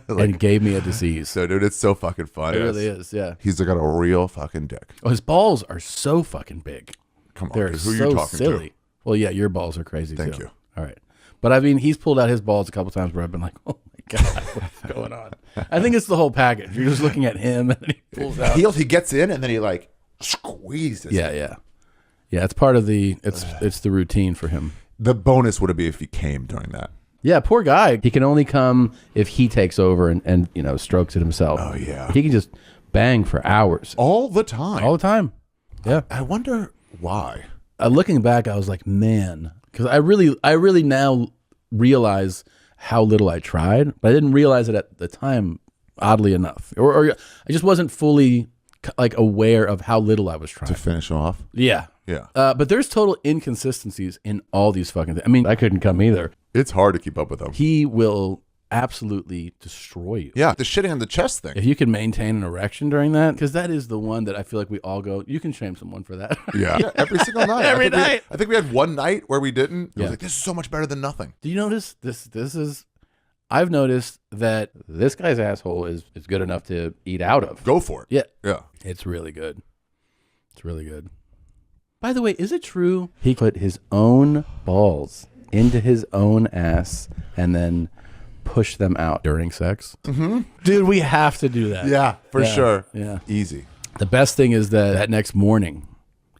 and gave me a disease. So, dude, it's so fucking fun. It really is, yeah. He's got a real fucking dick. Oh, his balls are so fucking big. Come on, they're dude, who are so you talking silly. to? Well, yeah, your balls are crazy Thank too. you. All right. But I mean, he's pulled out his balls a couple times where I've been like, oh my God, what's going on? I think it's the whole package. You're just looking at him and he pulls out. He gets in and then he like squeezes. Yeah, yeah. Yeah, it's part of it's the routine for him. The bonus would be if he came during that. Yeah, poor guy. He can only come if he takes over and strokes it himself. Oh, yeah. He can just bang for hours. All the time. All the time. Yeah. I wonder why. Looking back, I was like, man, because I really now realize how little I tried, but I didn't realize it at the time, oddly enough. Or I just wasn't fully like aware of how little I was trying. To finish him off? Yeah. Yeah. But there's total inconsistencies in all these fucking things. I mean, I couldn't come either. It's hard to keep up with him. He will absolutely destroy you. Yeah, the shitting on the chest thing. If you can maintain an erection during that, because that is the one that I feel like we all go, you can shame someone for that. Yeah, every single night. Every night. I think we had one night where we didn't. It Yeah. was like, this is so much better than nothing. Do you notice this is, I've noticed that this guy's asshole is good enough to eat out of. Go for it. Yeah. Yeah. It's really good. It's really good. By the way, is it true he put his own balls into his own ass and then push them out during sex? Mm-hmm. Dude, we have to do that. Yeah, for sure. Yeah. Easy. The best thing is that next morning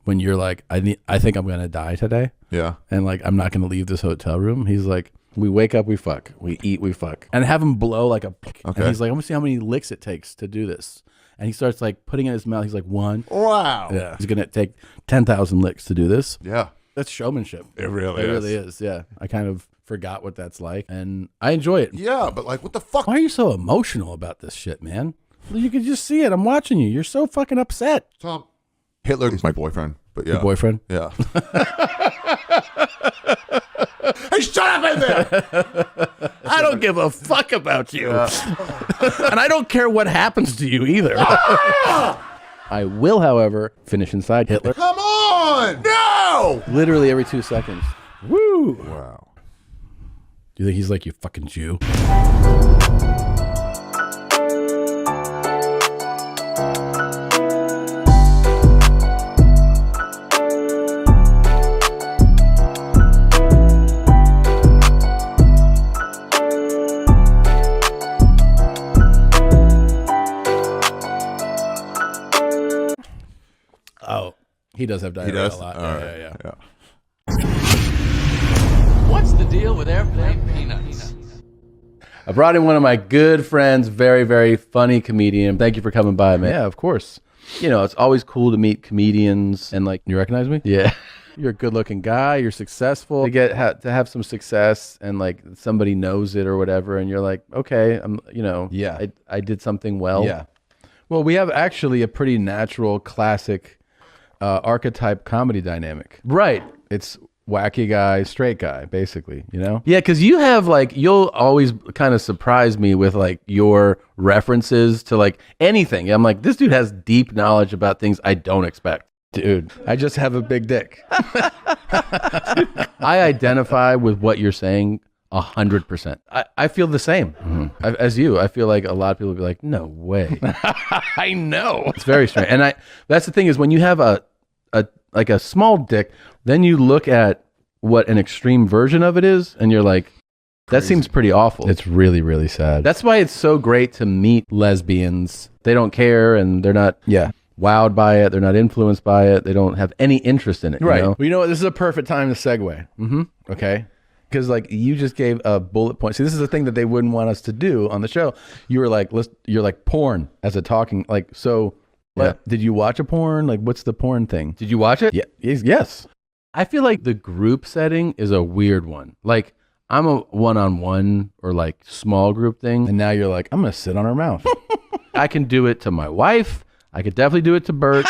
when you're like, I think I'm going to die today. Yeah. And like, I'm not going to leave this hotel room. He's like, we wake up, we fuck. We eat, we fuck. And have him blow like a... Okay. And he's like, I'm going to see how many licks it takes to do this. And he starts like putting it in his mouth. He's like, 1. Wow. Yeah. He's going to take 10,000 licks to do this. Yeah. That's showmanship. It really It is. really is, yeah. I kind of forgot what that's like. And I enjoy it. Yeah, but like, what the fuck? Why are you so emotional about this shit, man? You can just see it. I'm watching you. You're so fucking upset. Tom, Hitler is my boyfriend, but yeah. Your boyfriend? Yeah. Hey, shut up in there! I don't give a fuck about you. And I don't care what happens to you either. I will, however, finish inside Hitler. Come on! No! Literally every 2 seconds. Woo! Wow. Do you think he's like, you fucking Jew? Oh, he does have diarrhea He does? a lot. All right. Yeah. What's the deal with airplane peanuts? I brought in one of my good friends, very, very funny comedian. Thank you for coming by, man. Yeah, of course. You know, it's always cool to meet comedians and like, you recognize me? Yeah. You're a good looking guy. You're successful. To have some success and like somebody knows it or whatever. And you're like, okay, yeah, I did something well. Yeah. Well, we have actually a pretty natural classic archetype comedy dynamic. Right. It's wacky guy, straight guy, basically, you know? Yeah, because you have like, you'll always kind of surprise me with like your references to like anything. I'm like, this dude has deep knowledge about things I don't expect. Dude, I just have a big dick. I identify with what you're saying 100%. I feel the same as you. I feel like a lot of people will be like, no way. I know. It's very strange. And that's the thing is when you have a small dick, then you look at what an extreme version of it is and you're like, that seems pretty awful. It's really, really sad. That's why it's so great to meet lesbians. They don't care and they're not wowed by it. They're not influenced by it. They don't have any interest in it. Right. You know? Well, you know what? This is a perfect time to segue. Okay. Because like you just gave a bullet point. See, this is the thing that they wouldn't want us to do on the show. You were like, you're like porn as a talking, like, so did you watch a porn? Like, what's the porn thing? Did you watch it? Yeah. Yes. I feel like the group setting is a weird one. Like, I'm a one-on-one or like small group thing. And now you're like, I'm going to sit on her mouth. I can do it to my wife. I could definitely do it to Bert.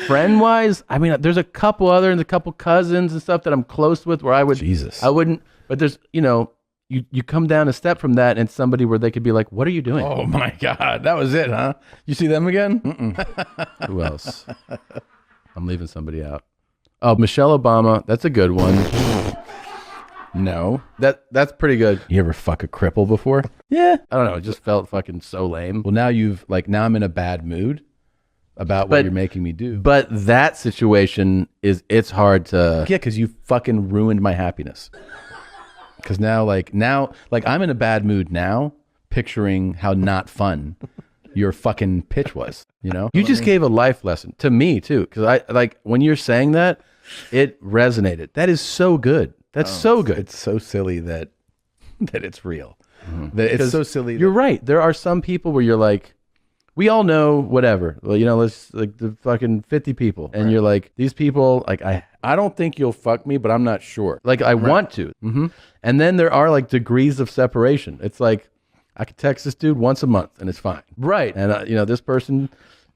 Friend-wise, I mean, there's a couple cousins and stuff that I'm close with where I wouldn't, but there's, you come down a step from that and somebody where they could be like, what are you doing? Oh my God. That was it, huh? You see them again? Who else? I'm leaving somebody out. Oh, Michelle Obama. That's a good one. No. That's pretty good. You ever fuck a cripple before? Yeah. I don't know. It just felt fucking so lame. Well, now I'm in a bad mood about what you're making me do. But that situation it's hard to. Yeah, because you fucking ruined my happiness. Because now I'm in a bad mood now, picturing how not fun your fucking pitch was. You just gave a life lesson to me too. Because when you're saying that, it resonated. That is so good. That's so good. It's so silly that it's real. Mm-hmm. It's so silly. You're right. There are some people where you're like, we all know whatever. Well, let's like the fucking 50 people. And you're like, these people, like, I don't think you'll fuck me, but I'm not sure. Like, I want to. Mm-hmm. And then there are like degrees of separation. It's like, I could text this dude once a month and it's fine. Right. And, this person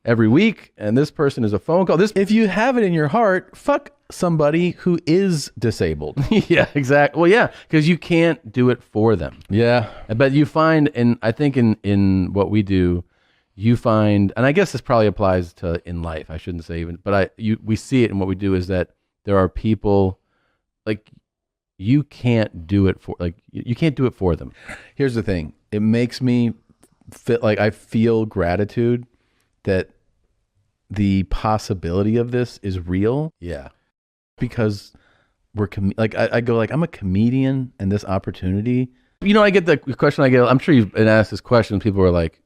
every week, and this person is a phone call. If you have it in your heart, fuck somebody who is disabled. Yeah, exactly. Well, yeah, because you can't do it for them. Yeah. But you find, and I think in what we do, you find, and I guess this probably applies to in life, I shouldn't say even, but we see it in what we do is that there are people, like, you can't do it for, like, you can't do it for them. Here's the thing. It makes me feel like I feel gratitude that the possibility of this is real. Yeah. Because I go like, I'm a comedian and this opportunity. I get the question I'm sure you've been asked this question. People are like,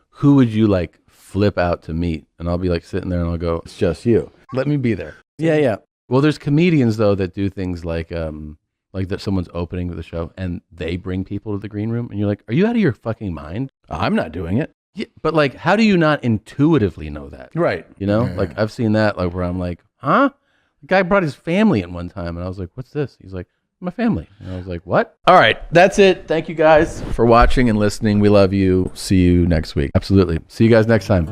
who would you like flip out to meet? And I'll be like sitting there and I'll go, it's just you. Let me be there. Yeah. Well, there's comedians though that do things like that someone's opening with a show and they bring people to the green room and you're like, are you out of your fucking mind? I'm not doing it. Yeah, but like, how do you not intuitively know that? Right. Like I've seen that like where I'm like, huh? The guy brought his family in one time and I was like, what's this? He's like, my family. And I was like, what? All right, that's it. Thank you guys for watching and listening. We love you. See you next week. Absolutely. See you guys next time.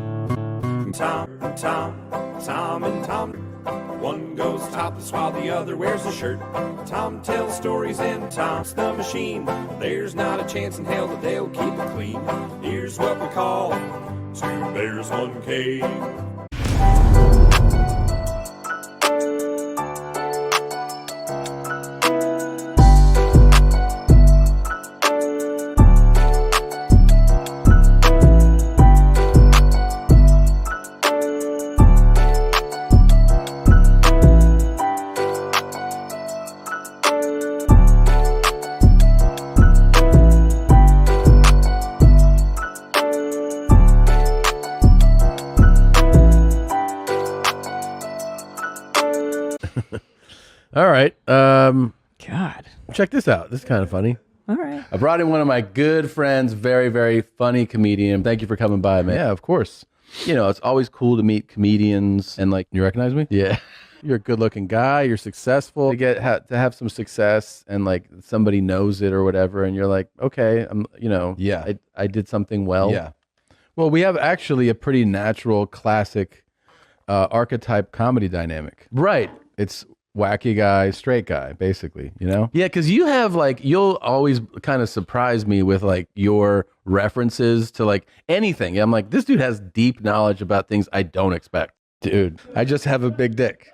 Tom and Tom. One goes topless while the other wears a shirt. Tom tells stories and Tom's the machine. There's not a chance in hell that they'll keep it clean. Here's what we call 2 bears, 1 cave. All right. God. Check this out. This is kind of funny. All right. I brought in one of my good friends, very, very funny comedian. Thank you for coming by, man. Yeah, of course. It's always cool to meet comedians and like, you recognize me? Yeah. You're a good looking guy. You're successful. To have some success and like somebody knows it or whatever. And you're like, okay, yeah, I did something well. Yeah. Well, we have actually a pretty natural classic archetype comedy dynamic. Right. It's wacky guy, straight guy, basically, Yeah, because you have like, you'll always kind of surprise me with like your references to like anything. I'm like, this dude has deep knowledge about things I don't expect. Dude, I just have a big dick.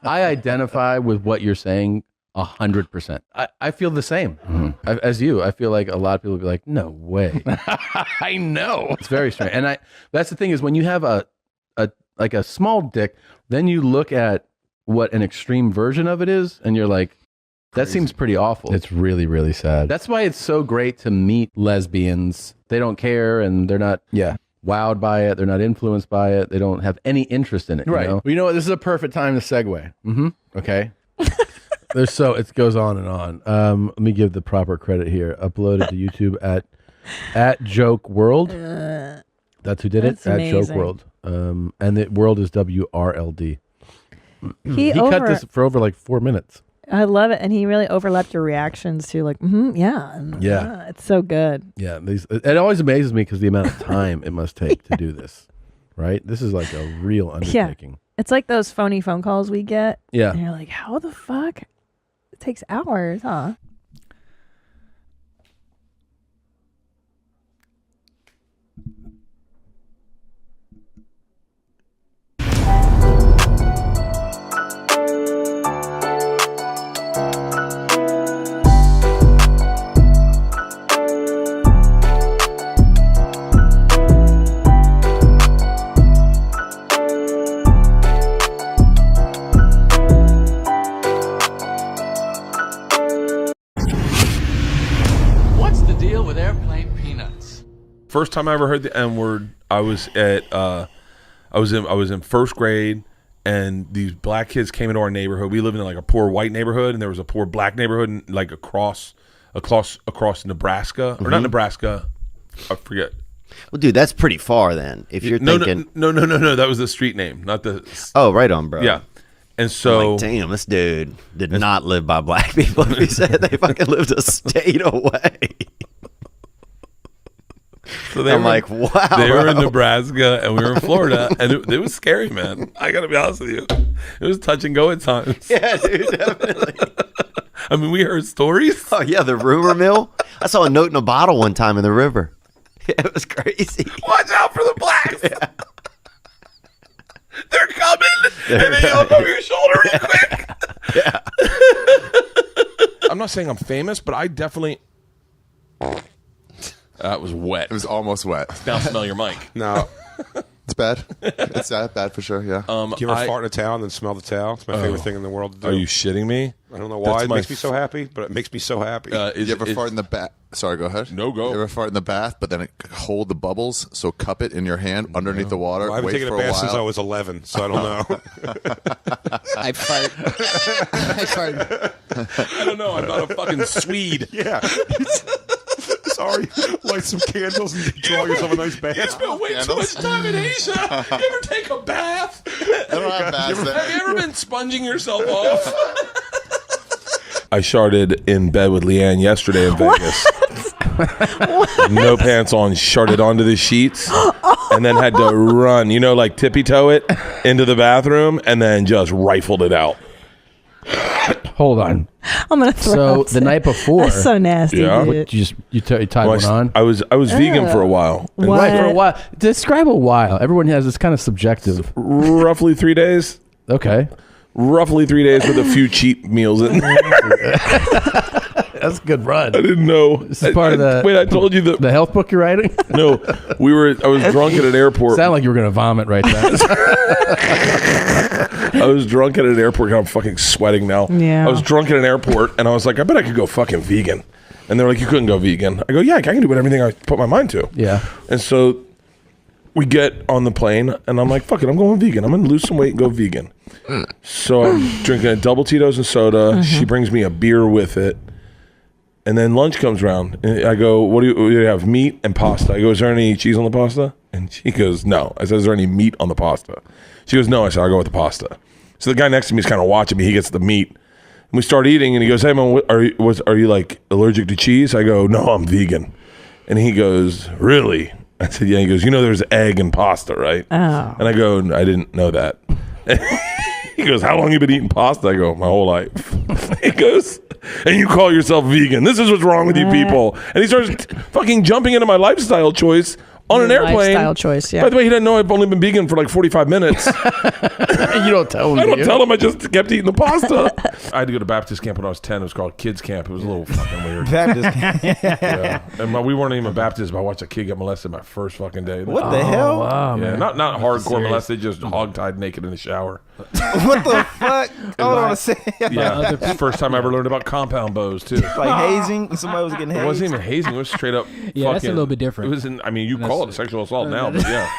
I identify with what you're saying 100%. I feel the same as you. I feel like a lot of people will be like, no way. I know. It's very strange. And that's the thing is when you have a small dick, then you look at what an extreme version of it is and you're like, that seems pretty awful. It's really, really sad. That's why it's so great to meet lesbians. They don't care and they're not wowed by it. They're not influenced by it. They don't have any interest in it. Right. Well, you know what? This is a perfect time to segue. Mm-hmm. Okay. It goes on and on. Let me give the proper credit here. Uploaded to YouTube at Joke WRLD. That's who did it. That's amazing. At Joke WRLD. And the world is WRLD. He cut this for over like 4 minutes. I love it, and he really overlapped your reactions to like, yeah, and, Yeah. it's so good. Yeah, it always amazes me because the amount of time it must take to do this, right? This is like a real undertaking. Yeah, it's like those phony phone calls we get. Yeah. And you're like, how the fuck? It takes hours, huh? What's the deal with airplane peanuts? First time I ever heard the N word, I was in first grade, and these black kids came into our neighborhood. We lived in like a poor white neighborhood, and there was a poor black neighborhood, like across Nebraska, or not Nebraska, I forget. Well, dude, that's pretty far then. If you're thinking, no, that was the street name, not the. Oh, right on, bro. Yeah, and so I'm like, damn, this dude did not live by black people. He said they fucking lived a state away. So I'm like, wow. They were in bro. Nebraska and we were in Florida, and it was scary, man. I gotta be honest with you, it was touch and go at times. Yeah, dude, definitely. I mean, we heard stories. Oh yeah, the rumor mill. I saw a note in a bottle one time in the river. It was crazy. Watch out for the blacks. Yeah. They're coming, and then you look over your shoulder real quick. Yeah. I'm not saying I'm famous, but I definitely. That was wet. It was almost wet. Now smell your mic. No. It's bad. It's bad for sure, yeah. Do you ever fart in a towel and then smell the towel? It's my favorite thing in the world to do. Are you shitting me? I don't know why. It makes me so happy, but it makes me so happy. You ever fart in the bath? Sorry, go ahead. No, go. You ever fart in the bath, but then hold the bubbles, so cup it in your hand underneath the water, Well, I haven't wait taken for a bath while. since I was 11, so I don't know. I fart. I don't know. I'm not a fucking Swede. Yeah. Sorry. Light some candles and draw yourself a nice bath. You spent way too much time in Asia. You ever take a bath? Have you ever been sponging yourself off? I sharted in bed with Leanne yesterday in Vegas. No pants on, sharted onto the sheets, and then had to run, like tippy toe it into the bathroom, and then just rifled it out. Hold on. I'm gonna throw So up. the night before, That's so nasty. Yeah. Dude. you tied one on. I was vegan for a while. What? Right, for a while. Describe a while. Everyone has this kind of subjective. Roughly 3 days. Okay. Roughly 3 days with a few cheap meals in there. That's a good run. I didn't know. This is part of the. Wait, I told you the health book you're writing. No, I was drunk at an airport. Sound like you were gonna vomit right now. I was drunk at an airport. I'm fucking sweating now. Yeah. I was drunk at an airport, and I was like, I bet I could go fucking vegan. And they're like, you couldn't go vegan. I go, yeah, I can do everything I put my mind to. Yeah. And so we get on the plane, and I'm like, fuck it, I'm going vegan. I'm going to lose some weight and go vegan. So I'm drinking a double Tito's and soda. She brings me a beer with it. And then lunch comes around. And I go, what do you have? Meat and pasta. I go, is there any cheese on the pasta? And she goes, no. I said, is there any meat on the pasta? She goes, no. I said, I'll go with the pasta. So the guy next to me is kind of watching me. He gets the meat. And we start eating, and he goes, hey, man, are you like allergic to cheese? I go, no, I'm vegan. And he goes, really? I said, yeah. He goes, there's egg and pasta, right? Oh. And I go, I didn't know that. He goes, how long you been eating pasta? I go, my whole life. He goes, and you call yourself vegan. This is what's wrong with you people. And he starts fucking jumping into my lifestyle choice on an airplane. Lifestyle choice, yeah. By the way, he didn't know I've only been vegan for like 45 minutes. You don't tell him. I don't tell him. I just kept eating the pasta. I had to go to Baptist camp when I was 10. It was called Kids Camp. It was a little fucking weird. Baptist camp. Yeah. And we weren't even Baptist, but I watched a kid get molested my first fucking day. What the hell? Wow, Yeah, man. not hardcore molested, just hog-tied naked in the shower. What the fuck? Hold on a second. Yeah, it's the first time I ever learned about compound bows too. Like hazing? Somebody was getting hazed? It wasn't even hazing. It was straight up. Yeah, that's a little bit different. It was in. I mean, you call it sexual assault now, but yeah.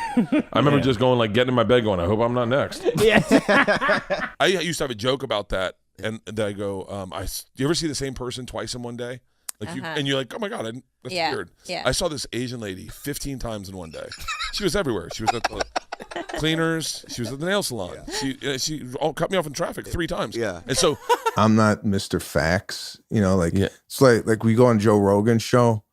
I remember just going like getting in my bed, going, "I hope I'm not next." Yeah. I used to have a joke about that, and then I go, "You ever see the same person twice in one day?" Like and you're like, "Oh my god, that's weird." Yeah. I saw this Asian lady 15 times in one day. She was everywhere. She was at the cleaners. She was at the nail salon. She cut me off in traffic 3 times. Yeah. And so I'm not Mr. Facts. It's like we go on Joe Rogan's show.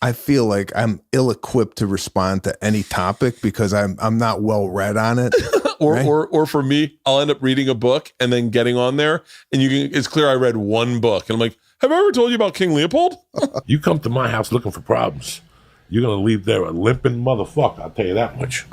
I feel like I'm ill-equipped to respond to any topic because I'm not well read on it. Or for me, I'll end up reading a book and then getting on there, and it's clear I read one book, and I'm like, have I ever told you about King Leopold? You come to my house looking for problems, you're gonna leave there a limping motherfucker. I'll tell you that much.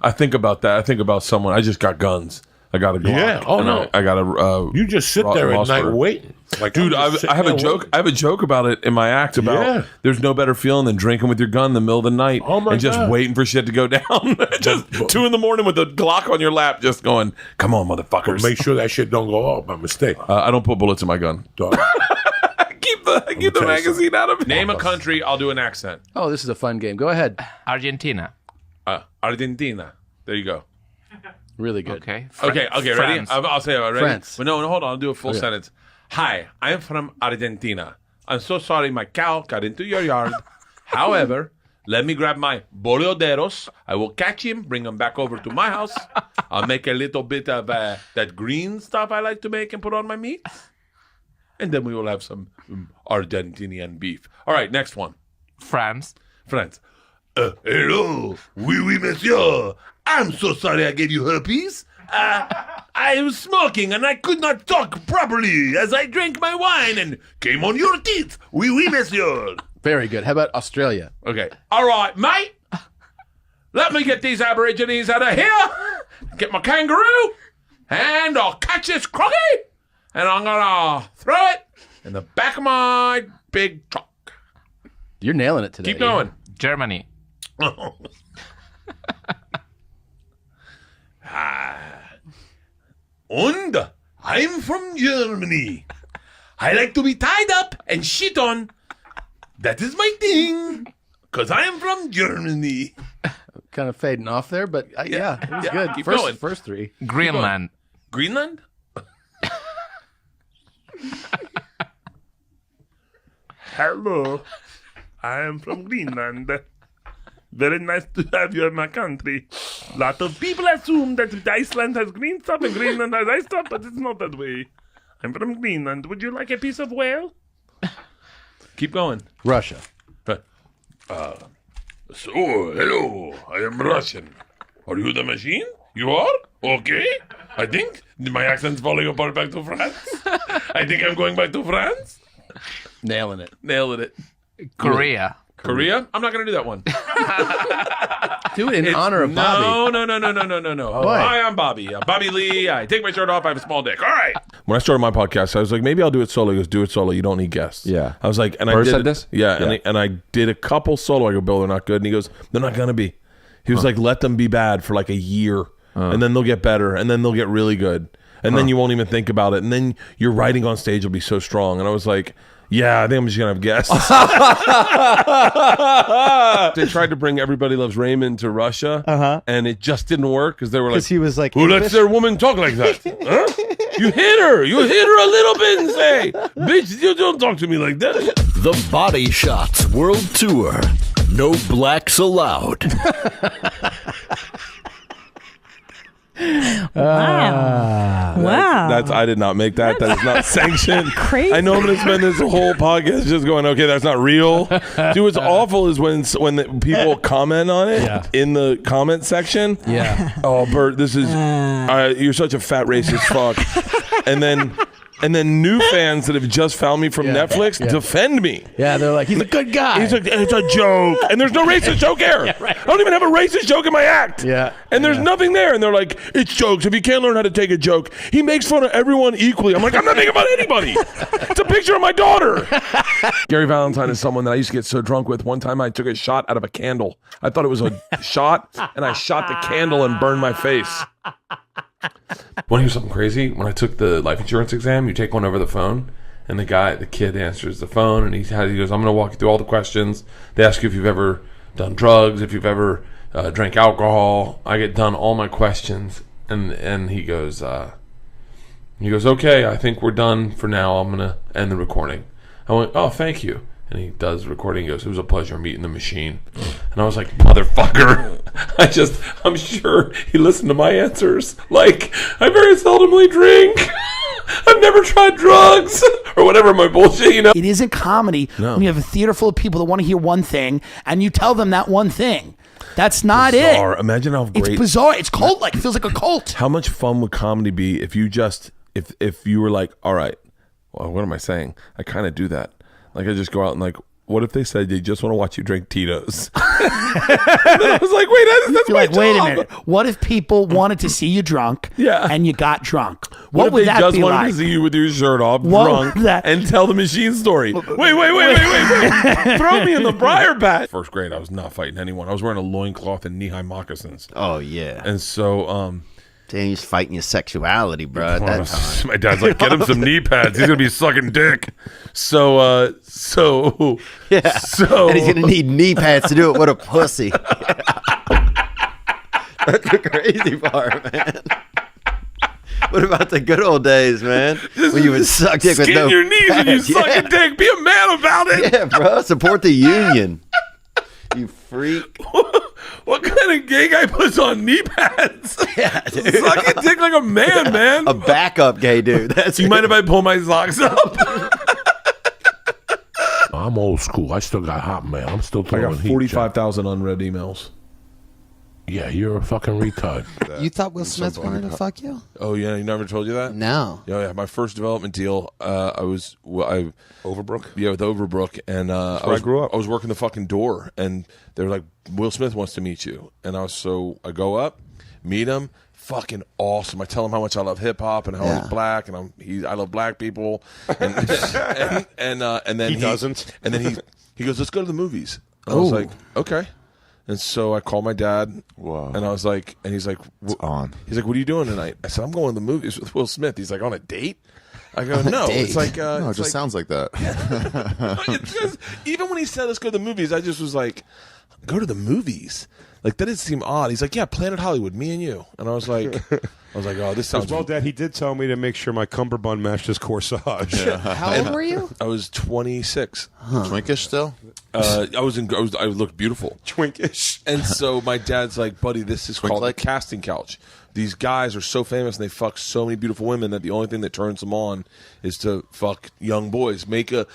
I think about that. I think about someone. I just got guns. I got a Glock. Yeah. Oh no. I got a. You just sit there at night waiting. Like, dude, I have a joke. I have a joke about it in my act about there's no better feeling than drinking with your gun in the middle of the night and just waiting for shit to go down. Just 2 a.m. with a Glock on your lap, just going, "Come on, motherfuckers!" Make sure that shit don't go off by mistake. I don't put bullets in my gun. Dog. keep the magazine out of it. Name a country. I'll do an accent. Oh, this is a fun game. Go ahead. Argentina. Argentina. There you go. Really good. Okay. Okay. Ready? France. I'll say it. Ready? France. But no, hold on. I'll do a full sentence. Hi, I am from Argentina. I'm so sorry my cow got into your yard. However, let me grab my boleoderos. I will catch him, bring him back over to my house. I'll make a little bit of that green stuff I like to make and put on my meat. And then we will have some Argentinian beef. All right, next one. France. Hello. Oui, monsieur. I'm so sorry I gave you herpes. I was smoking and I could not talk properly as I drank my wine and came on your teeth. Oui, monsieur. Very good. How about Australia? Okay. All right, mate. Let me get these Aborigines out of here. Get my kangaroo. And I'll catch this crocky. And I'm going to throw it in the back of my big truck. You're nailing it today. Keep going. Germany. And I'm from Germany. I like to be tied up and shit on. That is my thing. Because I am from Germany. Kind of fading off there, but yeah, it was good. Keep going. First 3. Greenland. Greenland? Hello. I am from Greenland. Very nice to have you in my country. Lot of people assume that Iceland has green stuff and Greenland has ice stuff, but it's not that way. I'm from Greenland. Would you like a piece of whale? Keep going. Russia. So, hello. I am Russian. Are you the machine? You are? Okay. I think my accent's falling apart back to France. I think I'm going back to France. Nailing it. Korea. Korea? I'm not going to do that one. Do it in honor of Bobby. No. What? Hi, I'm Bobby. Bobby Lee. I take my shirt off. I have a small dick. All right. When I started my podcast, I was like, maybe I'll do it solo. He goes, do it solo. You don't need guests. Yeah. I was like, and I First did said this? Yeah. And I did a couple solo. I go, Bill, they're not good. And he goes, they're not going to be. He was like, let them be bad for like a year. And then they'll get better. And then they'll get really good. And then you won't even think about it. And then your writing on stage will be so strong. And I was like, yeah, I think I'm just going to have guests. They tried to bring Everybody Loves Raymond to Russia, and it just didn't work because they were like, Because he was like, who lets their woman talk like that? Huh? You hit her a little bit and say, bitch, you don't talk to me like that. The Body Shots World Tour. No blacks allowed. Wow. That's I did not make that. That is not sanctioned. Crazy. I know I'm going to spend this whole podcast just going, okay, that's not real. Dude, what's awful is when the people comment on it in the comment section. Yeah. Oh, Bert, this is you're such a fat racist fuck. And then new fans that have just found me from Netflix defend me. Yeah, they're like, he's a good guy. He's like, it's a joke. And there's no racist joke here. I don't even have a racist joke in my act. Yeah. And there's nothing there. And they're like, it's jokes. If you can't learn how to take a joke, he makes fun of everyone equally. I'm like, I'm not making fun of anybody. It's a picture of my daughter. Gary Valentine is someone that I used to get so drunk with. One time I took a shot out of a candle. I thought it was a shot, and I shot the candle and burned my face. Want to hear something crazy? When I took the life insurance exam, you take one over the phone, and the kid answers the phone, and he goes, I'm going to walk you through all the questions. They ask you if you've ever done drugs, if you've ever drank alcohol. I get done all my questions, and he goes, okay, I think we're done for now. I'm going to end the recording. I went, oh, thank you. And he does the recording. He goes, it was a pleasure meeting the machine. And I was like, motherfucker. I'm sure he listened to my answers. Like, I very seldomly drink. I've never tried drugs or whatever my bullshit, you know. It isn't comedy when you have a theater full of people that want to hear one thing and you tell them that one thing. That's not Bizarre. it. Imagine how great. It's bizarre. It's cult-like. It feels like a cult. How much fun would comedy be if you just, if you were like, all right, well, what am I saying? I kind of do that. Like, I just go out and like, what if they said they just want to watch you drink Tito's? And I was like, wait, that's You're my like, wait a job. minute. What if people wanted to see you drunk and you got drunk? What if would they that just be wanted like? to see you with your shirt off, What drunk, would that- and tell the machine story? Wait. Throw me in the briar patch. First grade, I was not fighting anyone. I was wearing a loincloth and knee-high moccasins. Oh, yeah. And so, damn, he's fighting your sexuality, bro, at that time. my dad's like, get him some knee pads. He's going to be sucking dick. So, yeah. So, and he's going to need knee pads to do it. What a pussy. That's the crazy part, man. What about the good old days, man? When you would suck dick with skin no your knees when you pads. suck a dick. Be a man about it. Yeah, bro. Support the union. You freak. What kind of gay guy puts on knee pads? Yeah, dude. Suck a dick like a man, man. A backup gay dude. That's You mind if I pull my socks up? I'm old school. I still got Hotmail. I'm still I throwing got heat 45,000 unread emails. Yeah, you're a fucking retard. You thought Will Smith wanted to fuck you? Oh yeah, he never told you that? No. Yeah, my first development deal, I Overbrook? Yeah, with Overbrook, and I grew up. I was working the fucking door, and they were like, "Will Smith wants to meet you," and I go up, meet him, fucking awesome. I tell him how much I love hip hop and how he's black, and I love black people, and then he doesn't, and then he goes, "Let's go to the movies." And I was like, "Okay." And so I called my dad, and I was like, and he's like, on. He's like, "What are you doing tonight?" I said, "I'm going to the movies with Will Smith." He's like, "On a date?" I go, "No." It's like, no, it just sounds like that. It's just, even when he said, "Let's go to the movies," I just was like, "Go to the movies?" Like, that didn't seem odd. He's like, "Yeah, Planet Hollywood, me and you." And I was like, "Oh, this sounds." Well, Dad, he did tell me to make sure my cummerbund matched his corsage. Yeah. How old were you? I was 26. Twinkish still? I looked beautiful. Twinkish. And so my dad's like, "Buddy, this is called a casting couch. These guys are so famous and they fuck so many beautiful women that the only thing that turns them on is to fuck young boys. Make a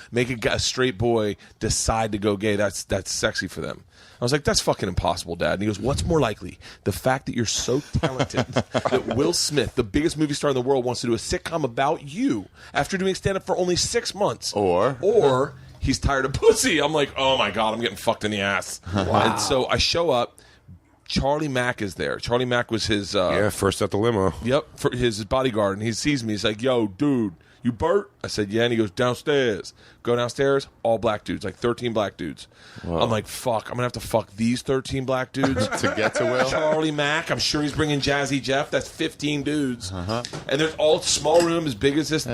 straight boy decide to go gay. That's sexy for them." I was like, "That's fucking impossible, Dad." And he goes, "What's more likely? The fact that you're so talented that Will Smith, the biggest movie star in the world, wants to do a sitcom about you after doing stand-up for only 6 months. Or he's tired of pussy." I'm like, "Oh my God, I'm getting fucked in the ass." Wow. And so I show up. Charlie Mack is there. Charlie Mack was his... first at the limo. Yep, for his bodyguard. And he sees me. He's like, "Yo, dude, you Bert?" I said, "Yeah." And he goes, "Downstairs." Go downstairs, all black dudes, like 13 black dudes. Whoa. I'm like, fuck, I'm going to have to fuck these 13 black dudes. To get to Will? Charlie Mack, I'm sure he's bringing Jazzy Jeff. That's 15 dudes. And there's all small room as big as this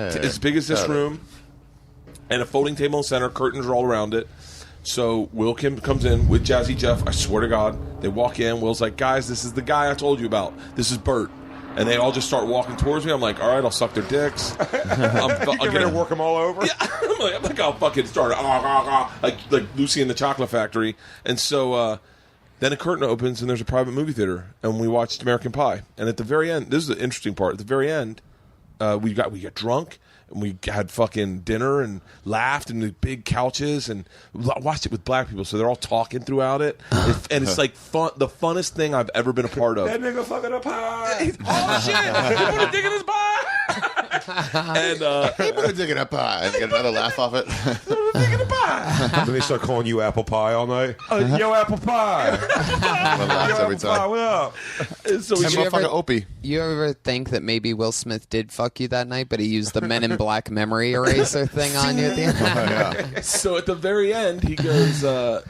room. And a folding table in the center, curtains are all around it. So Will Kim comes in with Jazzy Jeff. I swear to God, they walk in. Will's like, "Guys, this is the guy I told you about. This is Bert." And they all just start walking towards me. I'm like, "All right, I'll suck their dicks." You're going to work them all over? Yeah, I'm like, I'll fucking start like Lucy in the Chocolate Factory. And so then a curtain opens and there's a private movie theater, and we watched American Pie. And at the very end, this is the interesting part. At the very end, we got drunk. And we had fucking dinner and laughed and the big couches and watched it with black people, so they're all talking throughout it. And it's like the funnest thing I've ever been a part of. That nigga fucking a pie. Oh shit! He put a dick in his pie. And he put a dick in a pie and get another laugh off it. Then they start calling you apple pie all night. Yo, apple pie. Laughs every time. What up? So you ever think that maybe Will Smith did fuck you that night, but he used the Men in Black memory eraser thing on you at the end? So at the very end, he goes,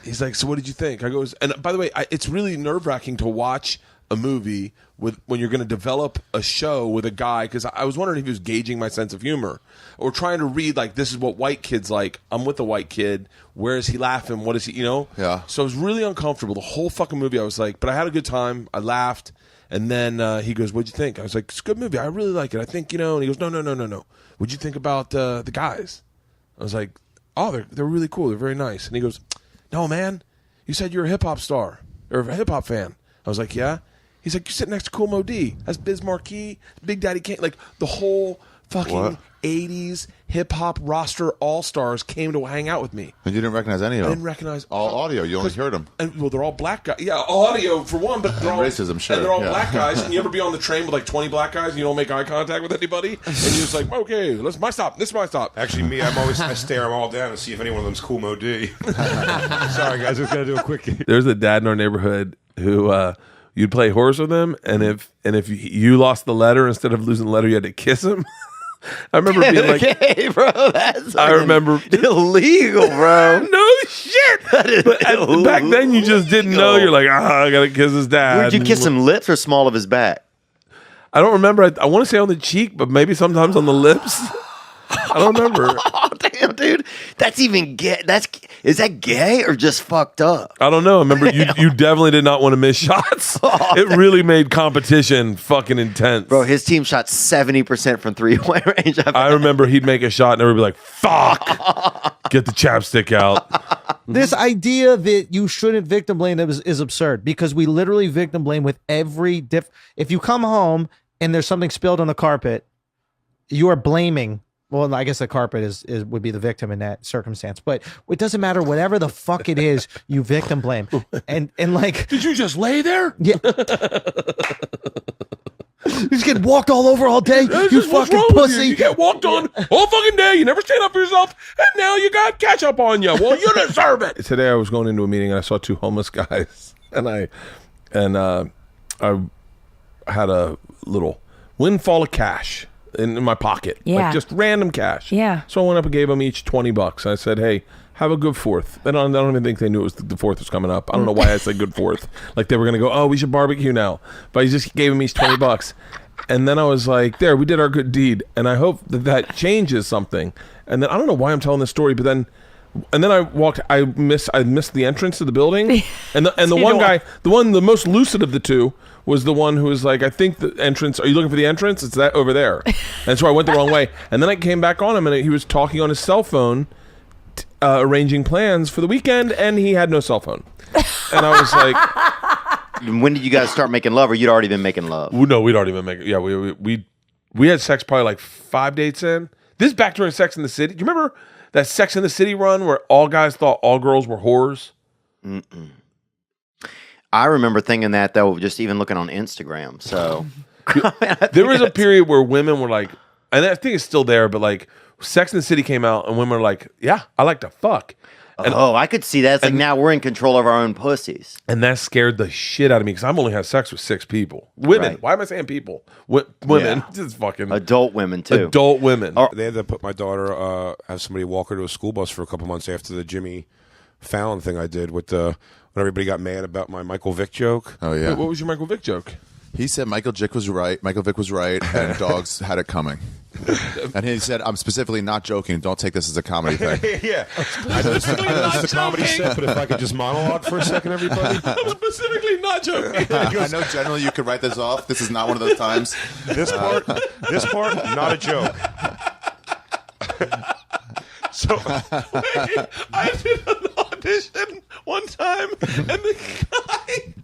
he's like, "So what did you think?" I goes, and by the way, it's really nerve-wracking to watch a movie when you're going to develop a show with a guy, because I was wondering if he was gauging my sense of humor or trying to read, like, this is what white kids like. I'm with a white kid. Where is he laughing? What is he, Yeah. So I was really uncomfortable. The whole fucking movie, I was like, but I had a good time. I laughed. And then he goes, "What'd you think?" I was like, "It's a good movie. I really like it. I think, And he goes, No. What'd you think about the guys?" I was like, "Oh, they're really cool. They're very nice." And he goes, "No, man. you said you're a hip hop star or a hip hop fan. I was like, yeah. He's like, you sit next to Kool Moe Dee. That's Biz Markie, Big Daddy Kane. Like the whole fucking 80s hip hop roster all stars came to hang out with me. And you didn't recognize any of I them? didn't recognize all audio. You only heard them. And well, they're all black guys. Yeah, audio for one, but they're all racism. Sure, and they're all yeah. black guys. And you ever be on the train with like 20 black guys and you don't make eye contact with anybody, and you're just like, okay, this is my stop. This is my stop. Actually, me, I stare them all down and see if any one of them's Kool Moe Dee. Sorry, guys, I was gonna do a quick. There's a dad in our neighborhood who you'd play horse with him, and if you lost the letter, instead of losing the letter, you had to kiss him. I remember being like, okay, bro, that's I remember illegal, bro. No shit. But back then, you just didn't know. You're like, I gotta kiss his dad. Where'd you kiss him, lips or small of his back? I don't remember. I want to say on the cheek, but maybe sometimes on the lips. I don't remember. Oh, damn, dude. That's even gay. Is that gay or just fucked up? I don't know. I remember you definitely did not want to miss shots. It really made competition fucking intense. Bro, his team shot 70% from three-point range. I remember he'd make a shot and everybody would be like, fuck, get the chapstick out. This idea that you shouldn't victim blame is absurd, because we literally victim blame with every if you come home and there's something spilled on the carpet, you are blaming. Well, I guess the carpet would be the victim in that circumstance, but it doesn't matter. Whatever the fuck it is, you victim blame. And like, did you just lay there? Yeah. You just get walked all over all day. You fucking pussy. You get walked on all fucking day. You never stand up for yourself, and now you got ketchup on you. Well, you deserve it. Today I was going into a meeting and I saw two homeless guys, and I had a little windfall of cash in my pocket, like just random cash. Yeah. So I went up and gave them each $20. I said, "Hey, have a good Fourth." I don't even think they knew it was the Fourth was coming up. I don't know why I said good Fourth. Like they were gonna go, "Oh, we should barbecue now," but I just gave them each $20. And then I was like, "There, we did our good deed." And I hope that changes something. And then I don't know why I'm telling this story, but then. And then I missed the entrance to the building, and the one guy, the most lucid of the two, was the one who was like, I think the entrance, are you looking for the entrance? It's that over there. And so I went the wrong way. And then I came back on him, and he was talking on his cell phone, arranging plans for the weekend, and he had no cell phone. And I was like, when did you guys start making love, or you'd already been making love? No, we'd already been making, yeah, we had sex probably like 5 dates in. This is back during Sex in the City. Do you remember that Sex in the City run where all guys thought all girls were whores? Mm-mm. I remember thinking that, though, just even looking on Instagram. So there was a period where women were like, and I think it's still there, but like Sex in the City came out and women were like, yeah, I like to fuck. And, I could see that. It's like now we're in control of our own pussies. And that scared the shit out of me because I've only had sex with 6 people. Women. Right. Why am I saying people? Women. Yeah. Just fucking. Adult women, too. Adult women. They had to put my daughter, have somebody walk her to a school bus for a couple months after the Jimmy Fallon thing I did with when everybody got mad about my Michael Vick joke. Oh, yeah. Wait, what was your Michael Vick joke? He said Michael Vick was right, and dogs had it coming. And he said, I'm specifically not joking. Don't take this as a comedy thing. Yeah. I know it's the comedy set, but if I could just monologue for a second, everybody. I'm specifically not joking. I know generally you could write this off. This is not one of those times. This part, not a joke. So, wait, I did an audition one time, and the guy,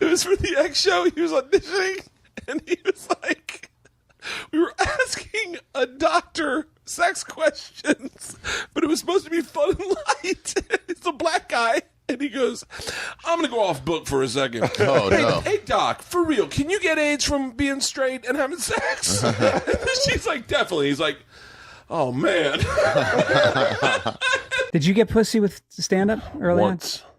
it was for the X show, he was auditioning, and he was like, we were asking a doctor sex questions, but it was supposed to be fun and light. It's a black guy, and he goes, I'm going to go off book for a second. Oh, no. Hey, doc, for real, can you get AIDS from being straight and having sex? And she's like, definitely. He's like, oh, man. Did you get pussy with stand-up early Once. on?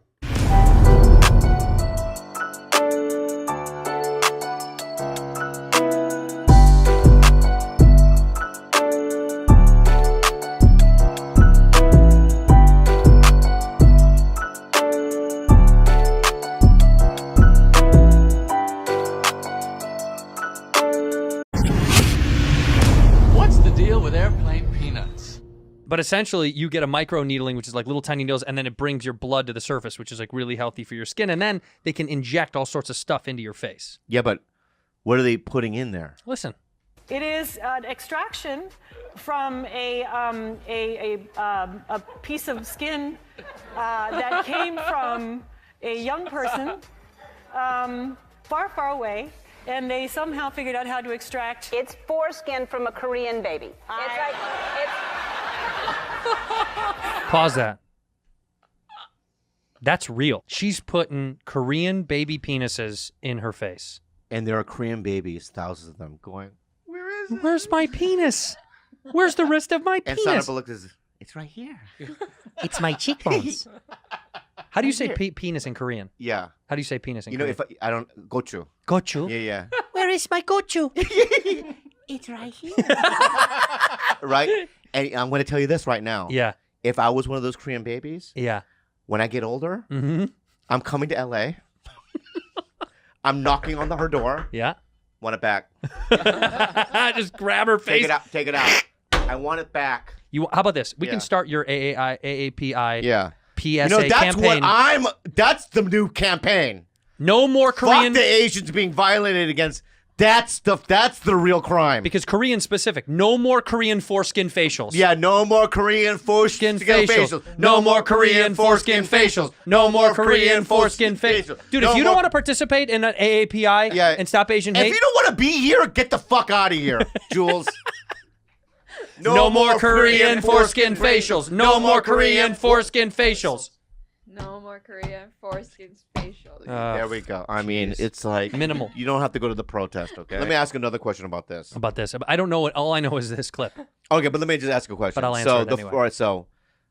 But essentially, you get a micro needling, which is like little tiny needles, and then it brings your blood to the surface, which is like really healthy for your skin. And then they can inject all sorts of stuff into your face. Yeah, but what are they putting in there? Listen. It is an extraction from a piece of skin that came from a young person far, far away, and they somehow figured out how to extract. It's foreskin from a Korean baby. Pause that. That's real. She's putting Korean baby penises in her face. And there are Korean babies, thousands of them, going, Where's my penis? Where's the rest of my and penis? Sandra Bullock is, it's right here. It's my cheekbones. How do you say penis in Korean? Yeah. How do you say penis in You know, Korean? if I don't, gochu. Gochu? Yeah, yeah. Where is my gochu? It's right here. Right? And I'm going to tell you this right now. Yeah. If I was one of those Korean babies, yeah, when I get older, mm-hmm. I'm coming to LA. I'm knocking on her door. Yeah. Want it back. Just grab her face. Take it out. Take it out. I want it back. How about this? We Yeah. can start your AAPI Yeah. PSA You know, that's campaign. that's the new campaign. No more Korean. Fuck the Asians being violated against. That's the real crime. Because Korean specific. No more Korean foreskin facials. Yeah, no more Korean foreskin facials. No more Korean foreskin facials. No more Korean foreskin facials. Dude, if you don't want to participate in an AAPI and stop Asian hate. If you don't want to be here, get the fuck out of here, Jules. No more Korean foreskin facials. No more Korean foreskin facials. No more Korean foreskin facials. There we go. I mean, it's like minimal. You don't have to go to the protest, okay? Let me ask another question about this. About this. I don't know what. All I know is this clip. Okay, but let me just ask a question. But I'll answer it anyway. All right, so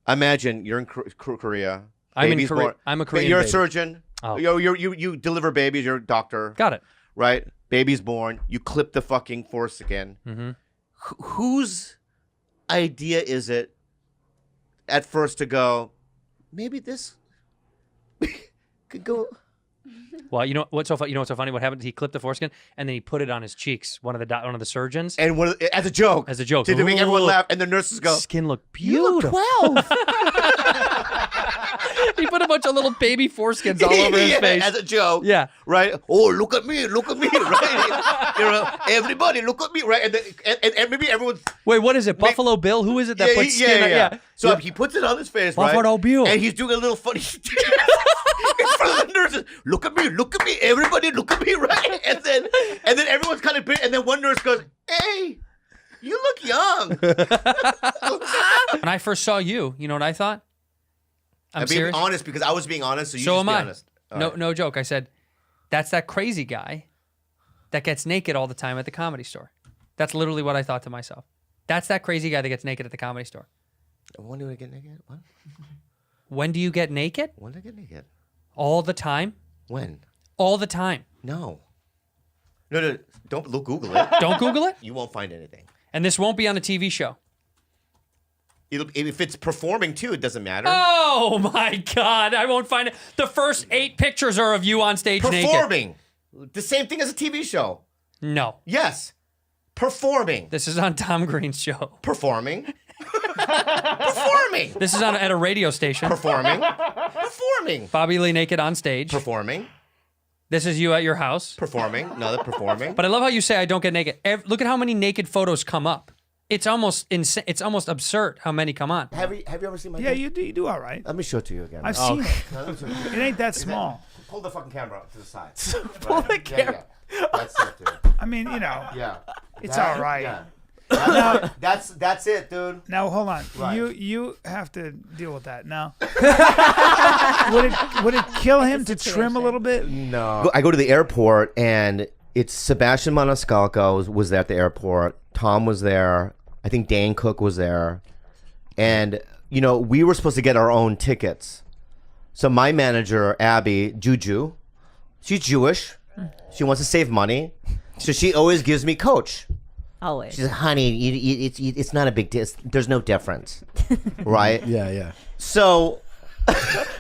imagine you're in Korea. I'm in baby's Korea. born. I'm a Korean You're baby. a surgeon. Oh. You deliver babies. You're a doctor. Got it. Right? Baby's born. You clip the fucking foreskin. Mm-hmm. Whose idea is it at first to go, maybe this could go... Well, you know what's so funny? You know what's so funny? What happened? He clipped the foreskin and then he put it on his cheeks. One of the surgeons. And as a joke. As a joke. To make everyone Ooh. laugh. And the nurses go, skin look you beautiful. look 12. He put a bunch of little baby foreskins all over his face. As a joke. Yeah. Right? Oh, look at me, right? You know, everybody, look at me, right? And maybe everyone's... Wait, what is it? Buffalo Bill? Who is it that puts skin on? Yeah. So he puts it on his face, right? Buffalo Bill. And he's doing a little funny in front of the nurses. Look at me, everybody look at me, right? And then everyone's kind of... And then one nurse goes, hey, you look young. When I first saw you, you know what I thought? I'm being serious. honest because I was being honest, so you So just am be I. honest. All No, right. no joke. I said, that's that crazy guy that gets naked all the time at the Comedy Store. That's literally what I thought to myself. That's that crazy guy that gets naked at the Comedy Store. When do I get naked? What? When do you get naked? When do I get naked? All the time. When? All the time. No. No, don't Google it. Don't Google it? You won't find anything. And this won't be on a TV show. If it's performing too, it doesn't matter. Oh my God, I won't find it. The first 8 pictures are of you on stage naked. Performing. The same thing as a TV show. No. Yes. Performing. This is on Tom Green's show. Performing. Performing. This is at a radio station. Performing. Performing. Bobby Lee naked on stage. Performing. This is you at your house. Performing. Another performing. But I love how you say I don't get naked. Look at how many naked photos come up. It's almost insane. It's almost absurd how many come on. Have you ever seen my Yeah, dick? you do all right. Let me show it to you again. I've seen it. No, let me show it to you. It ain't that small. Pull the fucking camera up to the side. Pull the camera. Yeah. That's it, dude. I mean, you know. Yeah. It's That- all right. yeah. Now, That's it, dude. now hold on. Right. You have to deal with that now. would it kill him to trim a little bit? No. I go to the airport and it's Sebastian Maniscalco was there at the airport. Tom was there. I think Dane Cook was there. And, you know, we were supposed to get our own tickets. So my manager, Abby, Juju, she's Jewish. She wants to save money. So she always gives me Coach. Always. She says, honey, it's not a big deal. There's no difference. Right? Yeah. So...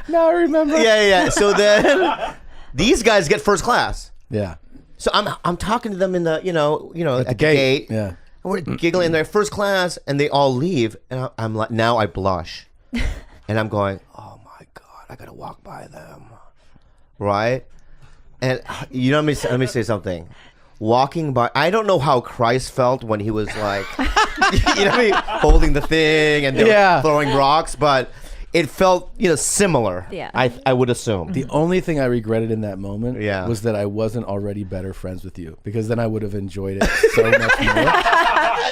Now I remember. Yeah. So then these guys get first class. Yeah. So I'm talking to them in the, at the gate. Yeah. And we're giggling in their first class and they all leave. And I'm like, now I blush. And I'm going, oh my God, I got to walk by them. Right? And let me say something. walking by. I don't know how Christ felt when he was like, you know, what I mean? Holding the thing and they were throwing rocks, but it felt, similar. Yeah. I would assume. The only thing I regretted in that moment was that I wasn't already better friends with you, because then I would have enjoyed it so much more.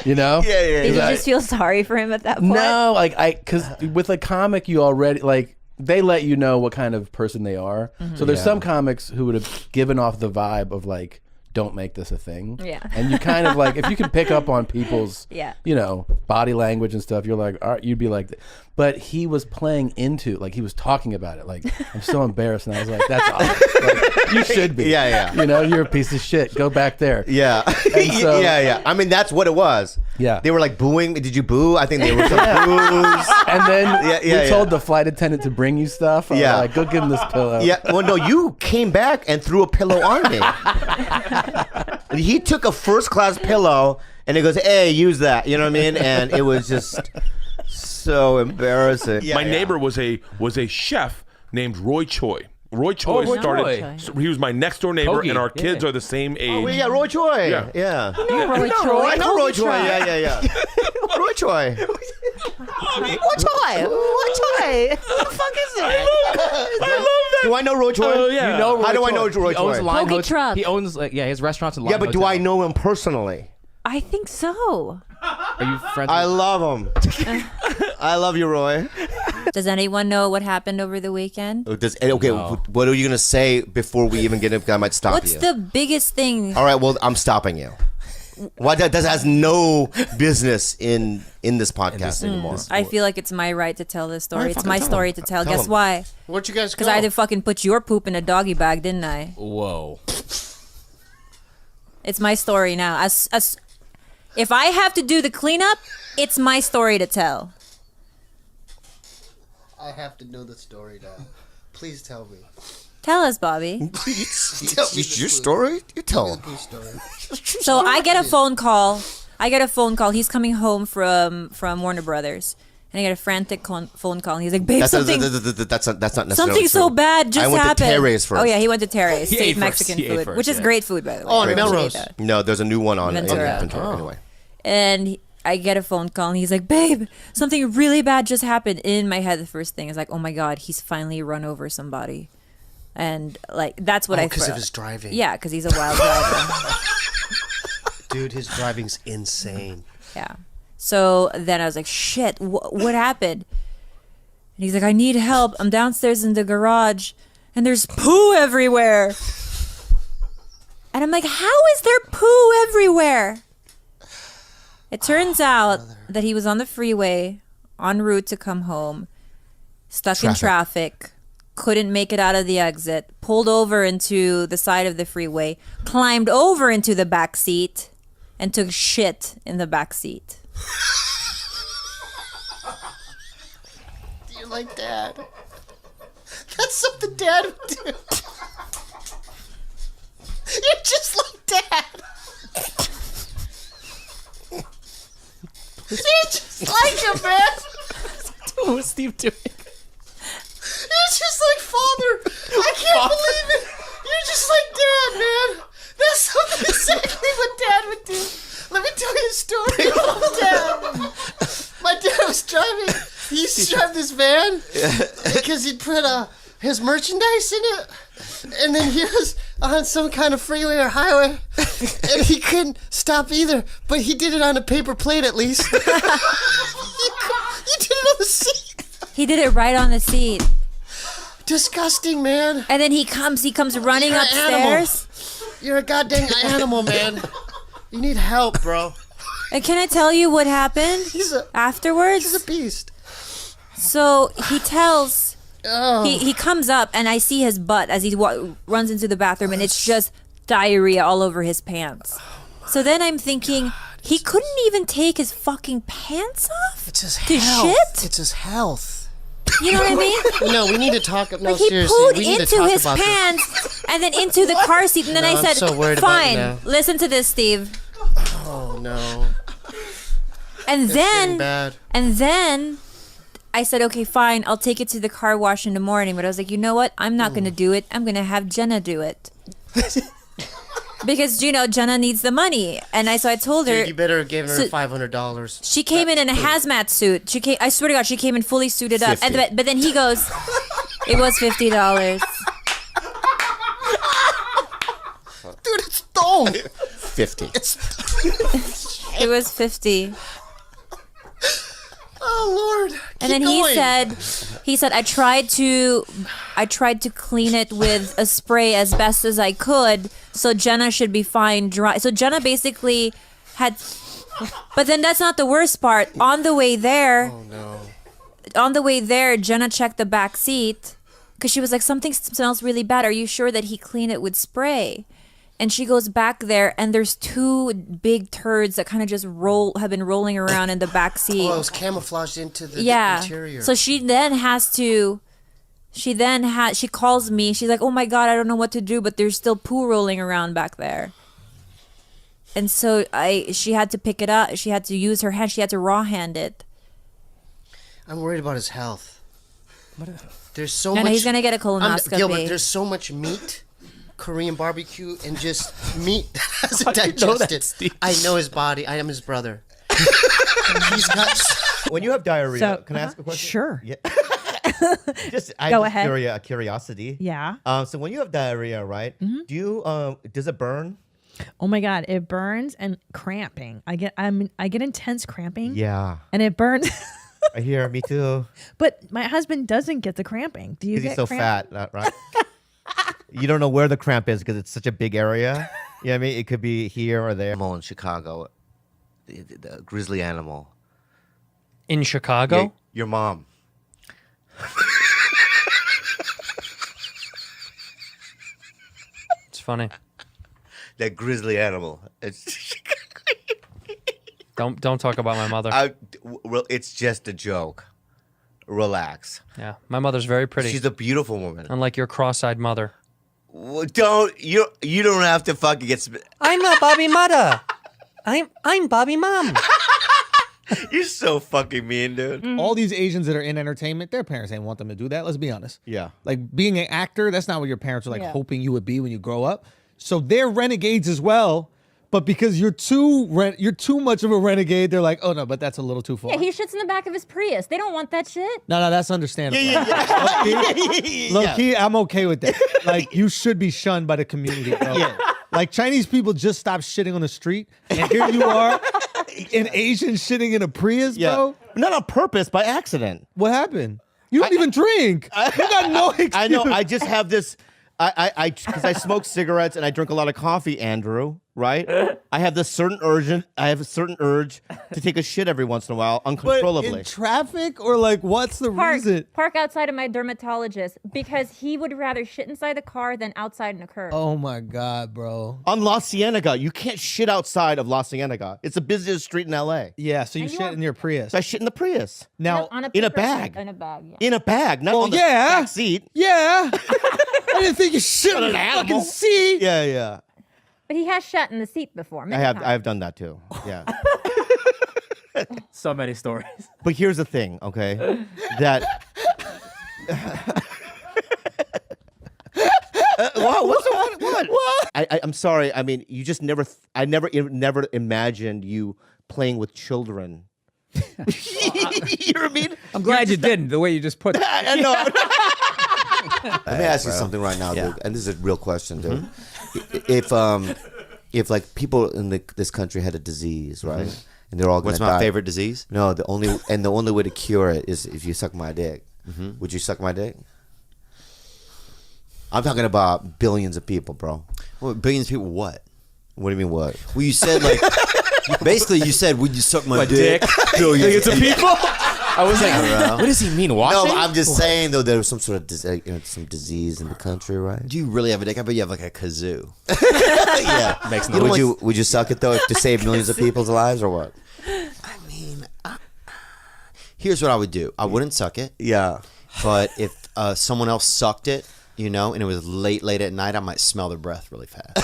You know? Did you just feel sorry for him at that point? No, because with a comic, you already they let you know what kind of person they are. Mhm. So there's some comics who would have given off the vibe of like, don't make this a thing. Yeah. And you kind of like, if you can pick up on people's, Yeah. body language and stuff, you're like, all right, you'd be like, but he was playing into, like, he was talking about it. Like, I'm so embarrassed. And I was like, that's awesome. Like, you should be. Yeah. You're a piece of shit. Go back there. Yeah. So, yeah. I mean, that's what it was. Yeah. They were like booing. Did you boo? I think they were some boos. And then we told the flight attendant to bring you stuff. I was like, go give him this pillow. Yeah. Well, no, you came back and threw a pillow on me. He took a first-class pillow and he goes, "Hey, use that." You know what I mean? And it was just so embarrassing. My neighbor was a chef named Roy Choi. Roy Choi Roy started. Choi. So he was my next door neighbor, Hoagie, and our kids are the same age. Oh, we got Roy Choi. Yeah. You know Roy Choi. I know Roy Choi. Yeah. Roy Choi. What toy? What toy? What the fuck is that? I love that. Do I know Roy Choi? Oh, yeah. You know Roy How do I know Roy He owns Choi? Line Poke Hot- truck. He owns his restaurants and Line Yeah, but do Hotel. I know him personally? I think so. Are you friends? I love him. I love you, Roy. Does anyone know what happened over the weekend? What are you gonna say before we even get? I might stop What's you. the biggest thing? All right, well, I'm stopping you. Why that has no business in this podcast anymore. I feel like it's my right to tell this All story. right, It's fucking my tell story him. to tell. Tell Guess him. why? Where'd you guys Because I had to fucking put your poop in a doggy bag, didn't I? Whoa. It's my story now. As if I have to do the cleanup, it's my story to tell. I have to know the story now. Please tell me. Tell us, Bobby. Please. It's your story. You tell him. So I get a phone call. He's coming home from Warner Brothers, and I get a frantic phone call. And he's like, "Babe, That's something." not necessarily Something so true. bad just I went happened. to Terry's first. Oh yeah, he went to Terry's. He State ate first. Mexican He ate food, first, which is yeah. great food, by the way. Oh, I in Melrose. appreciate that. No, there's a new one on Ventura. Ventura. Anyway. And I get a phone call, and he's like, "Babe, something really bad just happened." In my head, the first thing is like, "Oh my God, he's finally run over somebody," and like that's what I. Because of his driving. Yeah, because he's a wild driver. Dude, his driving's insane. Yeah. So then I was like, "Shit, what happened?" And he's like, "I need help. I'm downstairs in the garage, and there's poo everywhere." And I'm like, "How is there poo everywhere?" It turns out that he was on the freeway, en route to come home, stuck in traffic, couldn't make it out of the exit, pulled over into the side of the freeway, climbed over into the back seat, and took shit in the back seat. You're like Dad. That's something Dad would do. You're just like Dad. You're just like him, man. What's Steve doing? You're just like Father. I can't believe it. You're just like Dad, man. That's exactly what Dad would do. Let me tell you a story about Dad. My dad was driving. He used to drive this van because he'd put his merchandise in it. And then he was on some kind of freeway or highway, and he couldn't stop either. But he did it on a paper plate at least. You did it on the seat. He did it right on the seat. Disgusting, man. And then he comes running You're an upstairs. You're a goddamn animal, man. You need help, bro. And can I tell you what happened afterwards? He's a beast. So he tells, he comes up, and I see his butt as he runs into the bathroom, and it's just diarrhea all over his pants. So then I'm thinking, he couldn't even take his fucking pants off? It's his to health. shit? It's his health. You know what I mean? No, we need to talk. No, Like he seriously, pooed we need to into talk his about this. pants and then into the car seat, and then No, I I'm said, so worried about you "Fine, now. listen to this, Steve." Oh no. And It's getting then, bad. I said, "Okay, fine, I'll take it to the car wash in the morning." But I was like, you know what? I'm not gonna do it. I'm gonna have Jenna do it. because Jenna needs the money, and so I told her. Dude, you better give her so- $500. She came in a hazmat suit. I swear to God, she came in fully suited up. But then he goes, it was $50. Dude, it's stone. 50. It was 50. Oh Lord. And then he said I tried to clean it with a spray as best as I could, so Jenna should be fine dry. So Jenna basically had, but then that's not the worst part. On the way there, Jenna checked the back seat because she was like, something smells really bad. Are you sure that he cleaned it with spray? And she goes back there, and there's 2 big turds that kind of just have been rolling around in the back seat. Oh, it was camouflaged into the interior. So she calls me. She's like, oh my God, I don't know what to do, but there's still poo rolling around back there. And so she had to pick it up. She had to use her hand. She had to raw hand it. I'm worried about his health. There's so And much. he's going to get a colonoscopy. Gilbert, there's so much meat. Korean barbecue and just meat that hasn't How do you know that, digested. Steve? I know his body. I am his brother. He's got. When you have diarrhea, So- can I ask a question? Sure. Yeah. Go ahead. Curiosity. Yeah. So when you have diarrhea, right? Do you does it burn? Oh my God, it burns and cramping. I get intense cramping. Yeah. And it burns. I hear. Me too. But my husband doesn't get the cramping. Do you Because get he's so cramp? fat, right? You don't know where the cramp is because it's such a big area. You know what I mean? It could be here or there. Animal in Chicago, the grizzly animal. In Chicago? Yeah, your mom. It's funny. That grizzly animal. It's Don't talk about my mother. well, it's just a joke. Relax. Yeah, my mother's very pretty. She's a beautiful woman. Unlike your cross-eyed mother. Well, you don't have to fucking get. I'm not Bobby mother. I'm Bobby mom. You're so fucking mean, dude. All these Asians that are in entertainment, their parents ain't want them to do that. Let's be honest. Yeah. Like being an actor, that's not what your parents are like Yeah. hoping you would be when you grow up. So they're renegades as well. But because you're too much of a renegade, they're like, oh no, but that's a little too far. Yeah, he shits in the back of his Prius. They don't want that shit. No, that's understandable. Yeah. Low key, I'm okay with that. Like, you should be shunned by the community, bro. Yeah. Like, Chinese people just stopped shitting on the street, and here you are, an Asian shitting in a Prius, bro. Not on purpose, by accident. What happened? You don't even drink. You got no excuse. I know. I just have this. Because I smoke cigarettes and I drink a lot of coffee, Andrew. Right? I have this certain urge. I have a certain urge to take a shit every once in a while, uncontrollably. But in traffic, or like, what's the reason? Park outside of my dermatologist because he would rather shit inside the car than outside in a curb. Oh my God, bro. On La Cienega, you can't shit outside of La Cienega. It's the busiest street in LA. Yeah, so you shit in your Prius. So I shit in the Prius. Now, on a in a paper bag. bag. In a bag, yeah. In a bag, not on the yeah. back seat. Yeah. I didn't think you shit on an a fucking animal. seat. Yeah, yeah. But he has shat in the seat before. many times. I've done that too. Yeah. So many stories. But here's the thing, okay? That what? I'm sorry. I mean, you just never. I never imagined you playing with children. You know what I mean? I'm glad you didn't. The way you just put it. I know. Let me ask you something right now, dude, and this is a real question, dude. If like people in this country had a disease, right, and they're all going to die. What's my favorite disease? No, the only way to cure it is if you suck my dick. Would you suck my dick? I'm talking about billions of people, bro. Well, billions of people. What? What do you mean what? Well, you said like basically you said, "Would you suck my dick?" Billions of people. I was like, what does he mean? Washing? No, I'm just saying though there was some sort of some disease in the country, right? Do you really have a dick? I bet you have like a kazoo. Yeah, makes no sense. Would you suck it though to save millions of people's lives or what? Here's what I would do. I wouldn't suck it. Yeah, but if someone else sucked it, you know, and it was late at night, I might smell their breath really fast.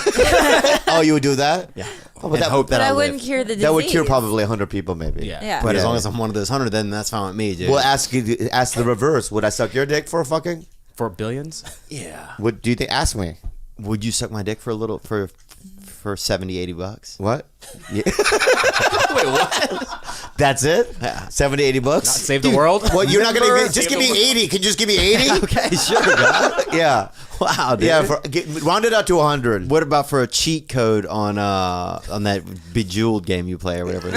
Oh, you would do that? Yeah. Oh, but I wouldn't cure the disease. That would cure probably 100 people, maybe. Yeah. But as long as I'm one of those 100, then that's fine with me, dude. Well, ask the reverse. Would I suck your dick for fucking? For billions? Yeah. What do you think? Ask me. Would you suck my dick for a little for for 70, 80 bucks. What? Yeah. Wait, what? That's it? 70, 80 bucks? Not save the world? Well, you're not going to... Just Save give the me 80. Can you just give me 80? Okay, sure, God. Yeah. Wow, dude. Yeah, round it out to 100. What about for a cheat code on that Bejeweled game you play or whatever?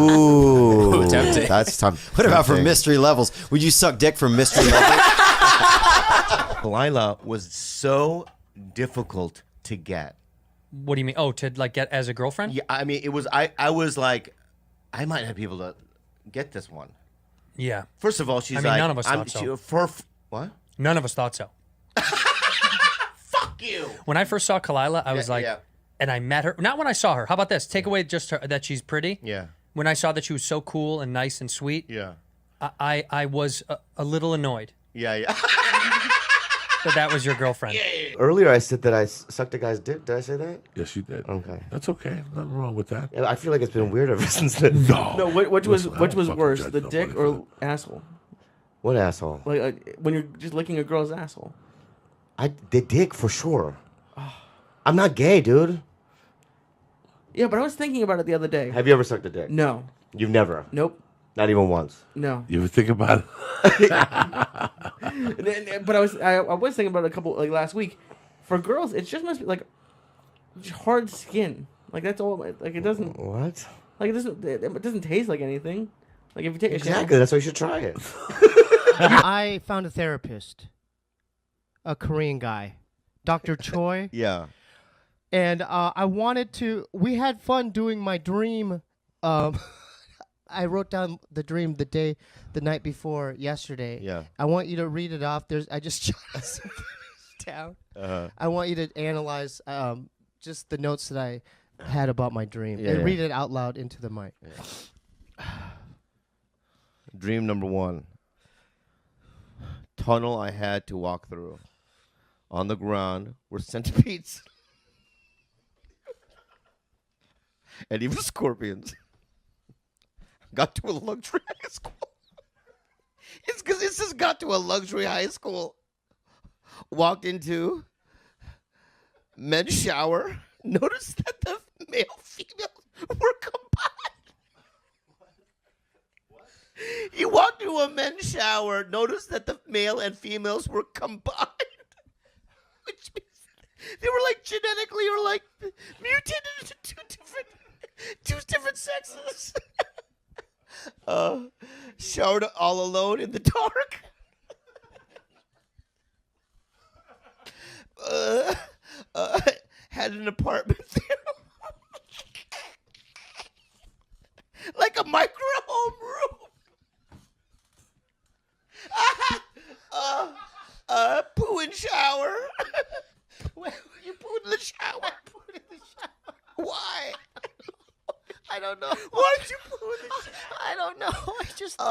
Ooh. Tempting. That's tough. What about for Tempting. mystery levels? Would you suck dick for mystery levels? Lila was so difficult to get. What do you mean? Oh, to like get as a girlfriend? Yeah, I mean, it was. I was like, I might not be able to get this one. Yeah. First of all, she's I mean, like, none of us thought so. What? None of us thought so. Fuck you. When I first saw Kalila, I was like, yeah. and I met her. Not when I saw her. How about this? Take away just her, that she's pretty. Yeah. When I saw that she was so cool and nice and sweet. Yeah. I was a little annoyed. Yeah. that was your girlfriend. Earlier, I said that I sucked a guy's dick. Did I say that? Yes, you did. Okay. That's okay. Nothing wrong with that. I feel like it's been weird ever since then. No, which was Listen, I don't fucking worse, judge the nobody dick for or asshole? What asshole? Like when you're just licking a girl's asshole. The dick for sure. I'm not gay, dude. Yeah, but I was thinking about it the other day. Have you ever sucked a dick? No. You've never? Nope. Not even once? No. You ever think about it? But I was thinking about it a couple last week. For girls, it just must be like hard skin. Like that's all. Like it doesn't. What? Like it doesn't taste like anything. Like if you take Exactly. That's why you should try it. I found a therapist, a Korean guy, Dr. Choi. Yeah. And I wanted to. We had fun doing my dream. I wrote down the dream the night before yesterday. Yeah. I want you to read it off. I just jotted some things down. I want you to analyze just the notes that I had about my dream and read it out loud into the mic. Yeah. Dream number 1. Tunnel I had to walk through. On the ground were centipedes. And even scorpions. Got to a luxury high school. It's because it says got to a luxury high school. Walked into men's shower. Noticed that the male females were combined. You walked into a men's shower. Noticed that the male and females were combined. Which means they were like genetically or like mutated into two different sexes. Showered all alone in the dark. Had an apartment there. Like a micro home room. Poo and shower. You pooed in the shower. Why? I don't know. Why did you poo in the shower? I don't know. I just did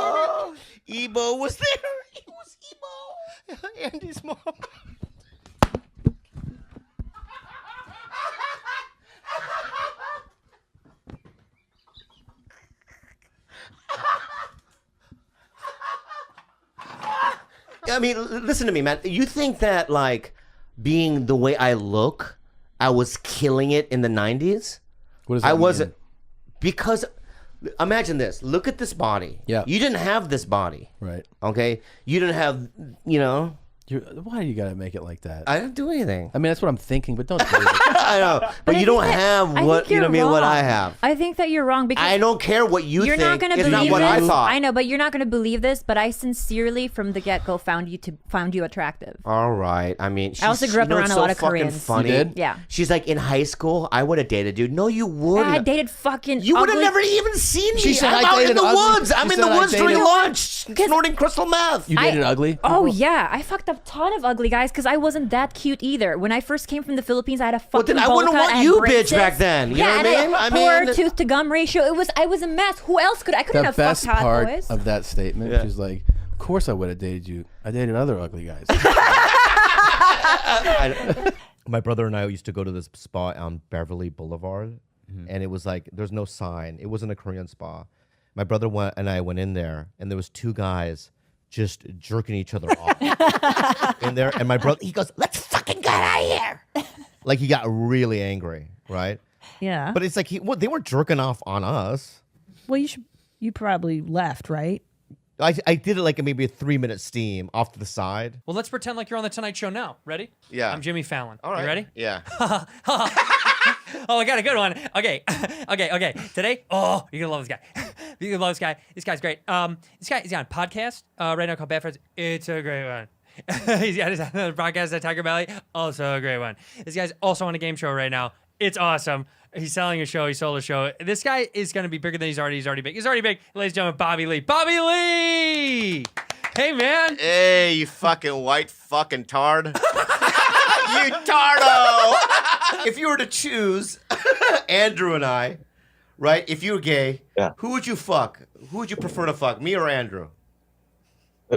it. Ebo was there. It was Ebo. Andy's mom. I mean, listen to me, man. You think that, like, being the way I look, I was killing it in the 90s? What does that I mean? wasn't. Because, imagine this. Look at this body. Yeah. You didn't have this body. Right. Okay? You didn't have, you know. Why do you gotta make it like that? I didn't do anything. I mean, that's what I'm thinking, but don't do it. I know. But you don't have what, you know what I mean, what I have. I think that you're wrong because I don't care what you you're think. not going to It's believe not what I this. thought. I know, but you're not going to believe this. But I sincerely, from the get-go, found you attractive. All right. I mean, I also grew up around a lot of Koreans. Funny. You did? Yeah. She's like, in high school, I would have dated dude. No, you wouldn't. I dated fucking. You would have ugly- never even seen me. She said I'm I out in dated the ugly. woods. I'm She in the said I woods during dated- lunch, snorting crystal meth. You dated ugly? Oh yeah, I fucked a ton of ugly guys because I wasn't that cute either. When I first came from the Philippines, I had a fucking then I bowl wouldn't cut, want I had you, braces. bitch, back then. You know what I and mean? I poor mean- tooth to gum ratio. I was a mess. Who else could I couldn't The have best fucked hot part boys. of that statement is like, of course I would have dated you. I dated other ugly guys. My brother and I used to go to this spa on Beverly Boulevard, and it was like there's no sign. It wasn't a Korean spa. My brother and I went in there, and there was 2 guys just jerking each other off in there. And my brother, he goes, "Let's fucking get out of here." Like he got really angry, right? Yeah. But it's like they weren't jerking off on us. Well, you probably left, right? I did it like maybe a 3-minute steam off to the side. Well, let's pretend like you're on the Tonight Show now. Ready? Yeah. I'm Jimmy Fallon. All right. You ready? Yeah. Oh, I got a good one. Okay. Today, you're gonna love this guy. You're gonna love this guy. This guy's great. This guy is on a podcast right now called Bad Friends. It's a great one. He's got his podcast at Tiger Belly. Also a great one. This guy's also on a game show right now. It's awesome. He's selling a show. He sold a show. This guy is going to be bigger than he's already big. He's already big. Ladies and gentlemen, Bobby Lee. Bobby Lee! Hey, man. Hey, you fucking white fucking tard. You tardo! If you were to choose Andrew and I, right? If you were gay, who would you fuck? Who would you prefer to fuck, me or Andrew?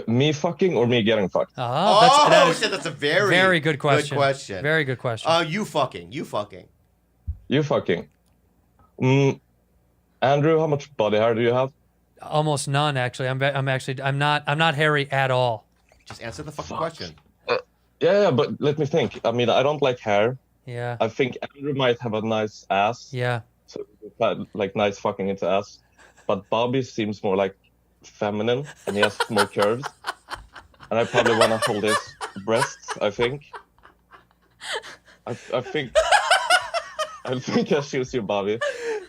Me fucking or me getting fucked? Shit, that's a very good question. Very good question. You fucking. You fucking. Andrew, how much body hair do you have? Almost none, actually. I'm not hairy at all. Just answer the fucking question. Yeah, but let me think. I mean, I don't like hair. Yeah. I think Andrew might have a nice ass. Yeah. So like nice fucking into ass, but Bobby seems more like feminine and he has more curves. And I probably want to hold his breasts. I think. I think I choose you, Bobby.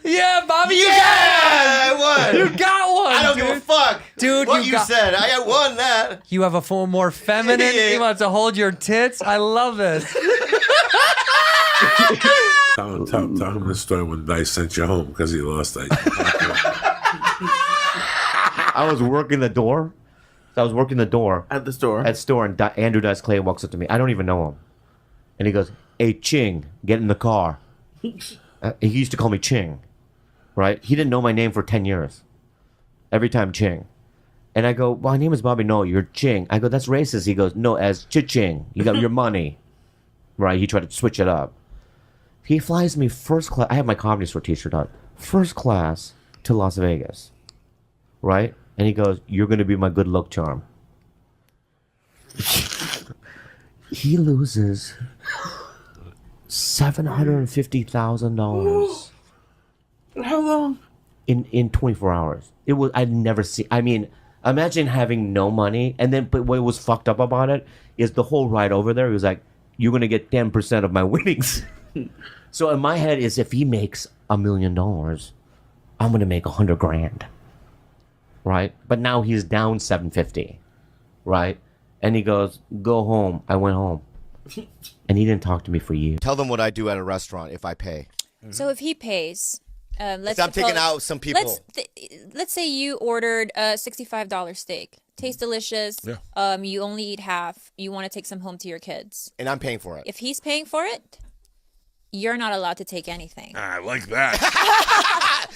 Yeah, Bobby, you I won. You got one. I don't give a fuck. Dude, what you said. I won that. You have a more feminine. Yeah. He wants to hold your tits. I love this. Tell him the story when Dice sent you home because he lost that. I was working the door. So I was working the door. At the store. At store, and Andrew Dice Clay walks up to me. I don't even know him. And he goes, "Hey, Ching, get in the car." He used to call me Ching, right? He didn't know my name for 10 years. Every time Ching. And I go, "My name is Bobby." "No, you're Ching." I go, "That's racist." He goes, "No, as Chi-Ching. You got your money." Right? He tried to switch it up. He flies me first class. I have my Comedy Store t-shirt on. First class to Las Vegas. Right? And he goes, "You're going to be my good luck charm." He loses $750,000. How long? In 24 hours. It was, I'd never seen, I mean, imagine having no money. And then, but what was fucked up about it is the whole ride over there, he was like, "You're going to get 10% of my winnings." So in my head is, if he makes $1 million, I'm going to make $100,000. Right? But now he's down 750. Right? And he goes, "Go home." I went home. And he didn't talk to me for years. Tell them what I do at a restaurant if I pay. So if he pays, let's I'm taking out some people. Let's say you ordered a $65 steak. Tastes delicious. Yeah. You only eat half. You want to take some home to your kids. And I'm paying for it. If he's paying for it, you're not allowed to take anything. I like that.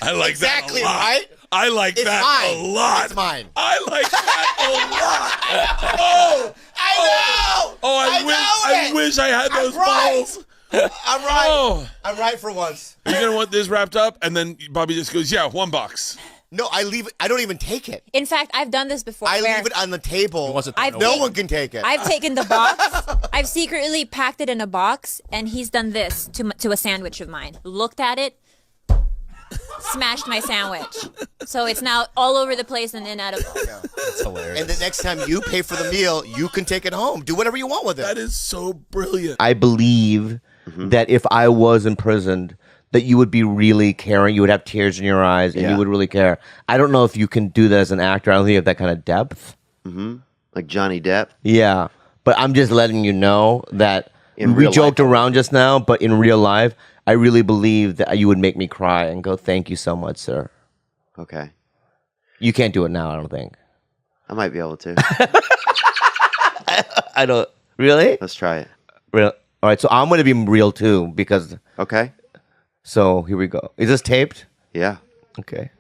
I like exactly that a lot. right. I like It's that mine. a lot. It's mine. I like that a lot. Oh, I know. Oh, I wish I had those balls. I'm right. Oh. I'm right for once. Are you gonna want this wrapped up? And then Bobby just goes, "Yeah, $1." No, I leave it. I don't even take it. In fact, I've done this before. I leave it on the table. No one can take it. I've taken the box. I've secretly packed it in a box, and he's done this to a sandwich of mine. Looked at it, smashed my sandwich. So it's now all over the place and inedible. That's hilarious. And the next time you pay for the meal, you can take it home. Do whatever you want with it. That is so brilliant. I believe that if I was imprisoned, that you would be really caring. You would have tears in your eyes, and you would really care. I don't know if you can do that as an actor. I don't think you have that kind of depth. Like Johnny Depp. Yeah, but I'm just letting you know that In we real joked around just now, but in real life, I really believe that you would make me cry and go, "Thank you so much, sir." Okay. You can't do it now, I don't think. I might be able to. I don't. Really? Let's try it. Real. All right, so I'm going to be real too because. Okay. So here we go. Is this taped? Yeah. Okay.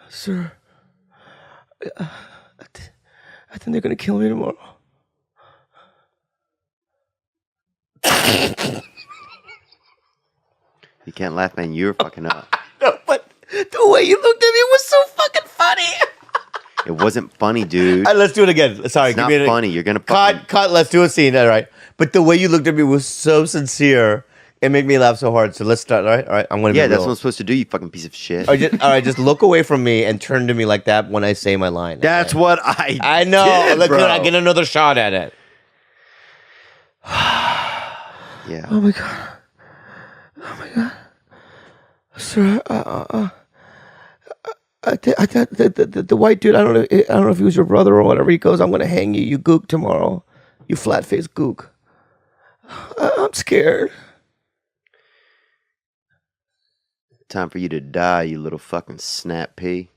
Sir, I think they're going to kill me tomorrow. You can't laugh, man. You're fucking up. No, but the way you looked at me was so fucking funny. It wasn't funny, dude. Let's do it again. Sorry, It's not funny. You're gonna cut. Let's do a scene. All right. But the way you looked at me was so sincere. It made me laugh so hard. So let's start. All right. I'm gonna. Yeah, be that's real. what I'm supposed to do. You fucking piece of shit. All right, just look away from me and turn to me like that when I say my line. That's what I know. did, Look, bro. I get another shot at it. Yeah. Oh my god. Oh my god. Sir, I thought the white dude. I don't know if he was your brother or whatever. He goes, "I'm gonna hang you. You gook tomorrow. You flat faced gook." I'm scared. Time for you to die, you little fucking snap pea.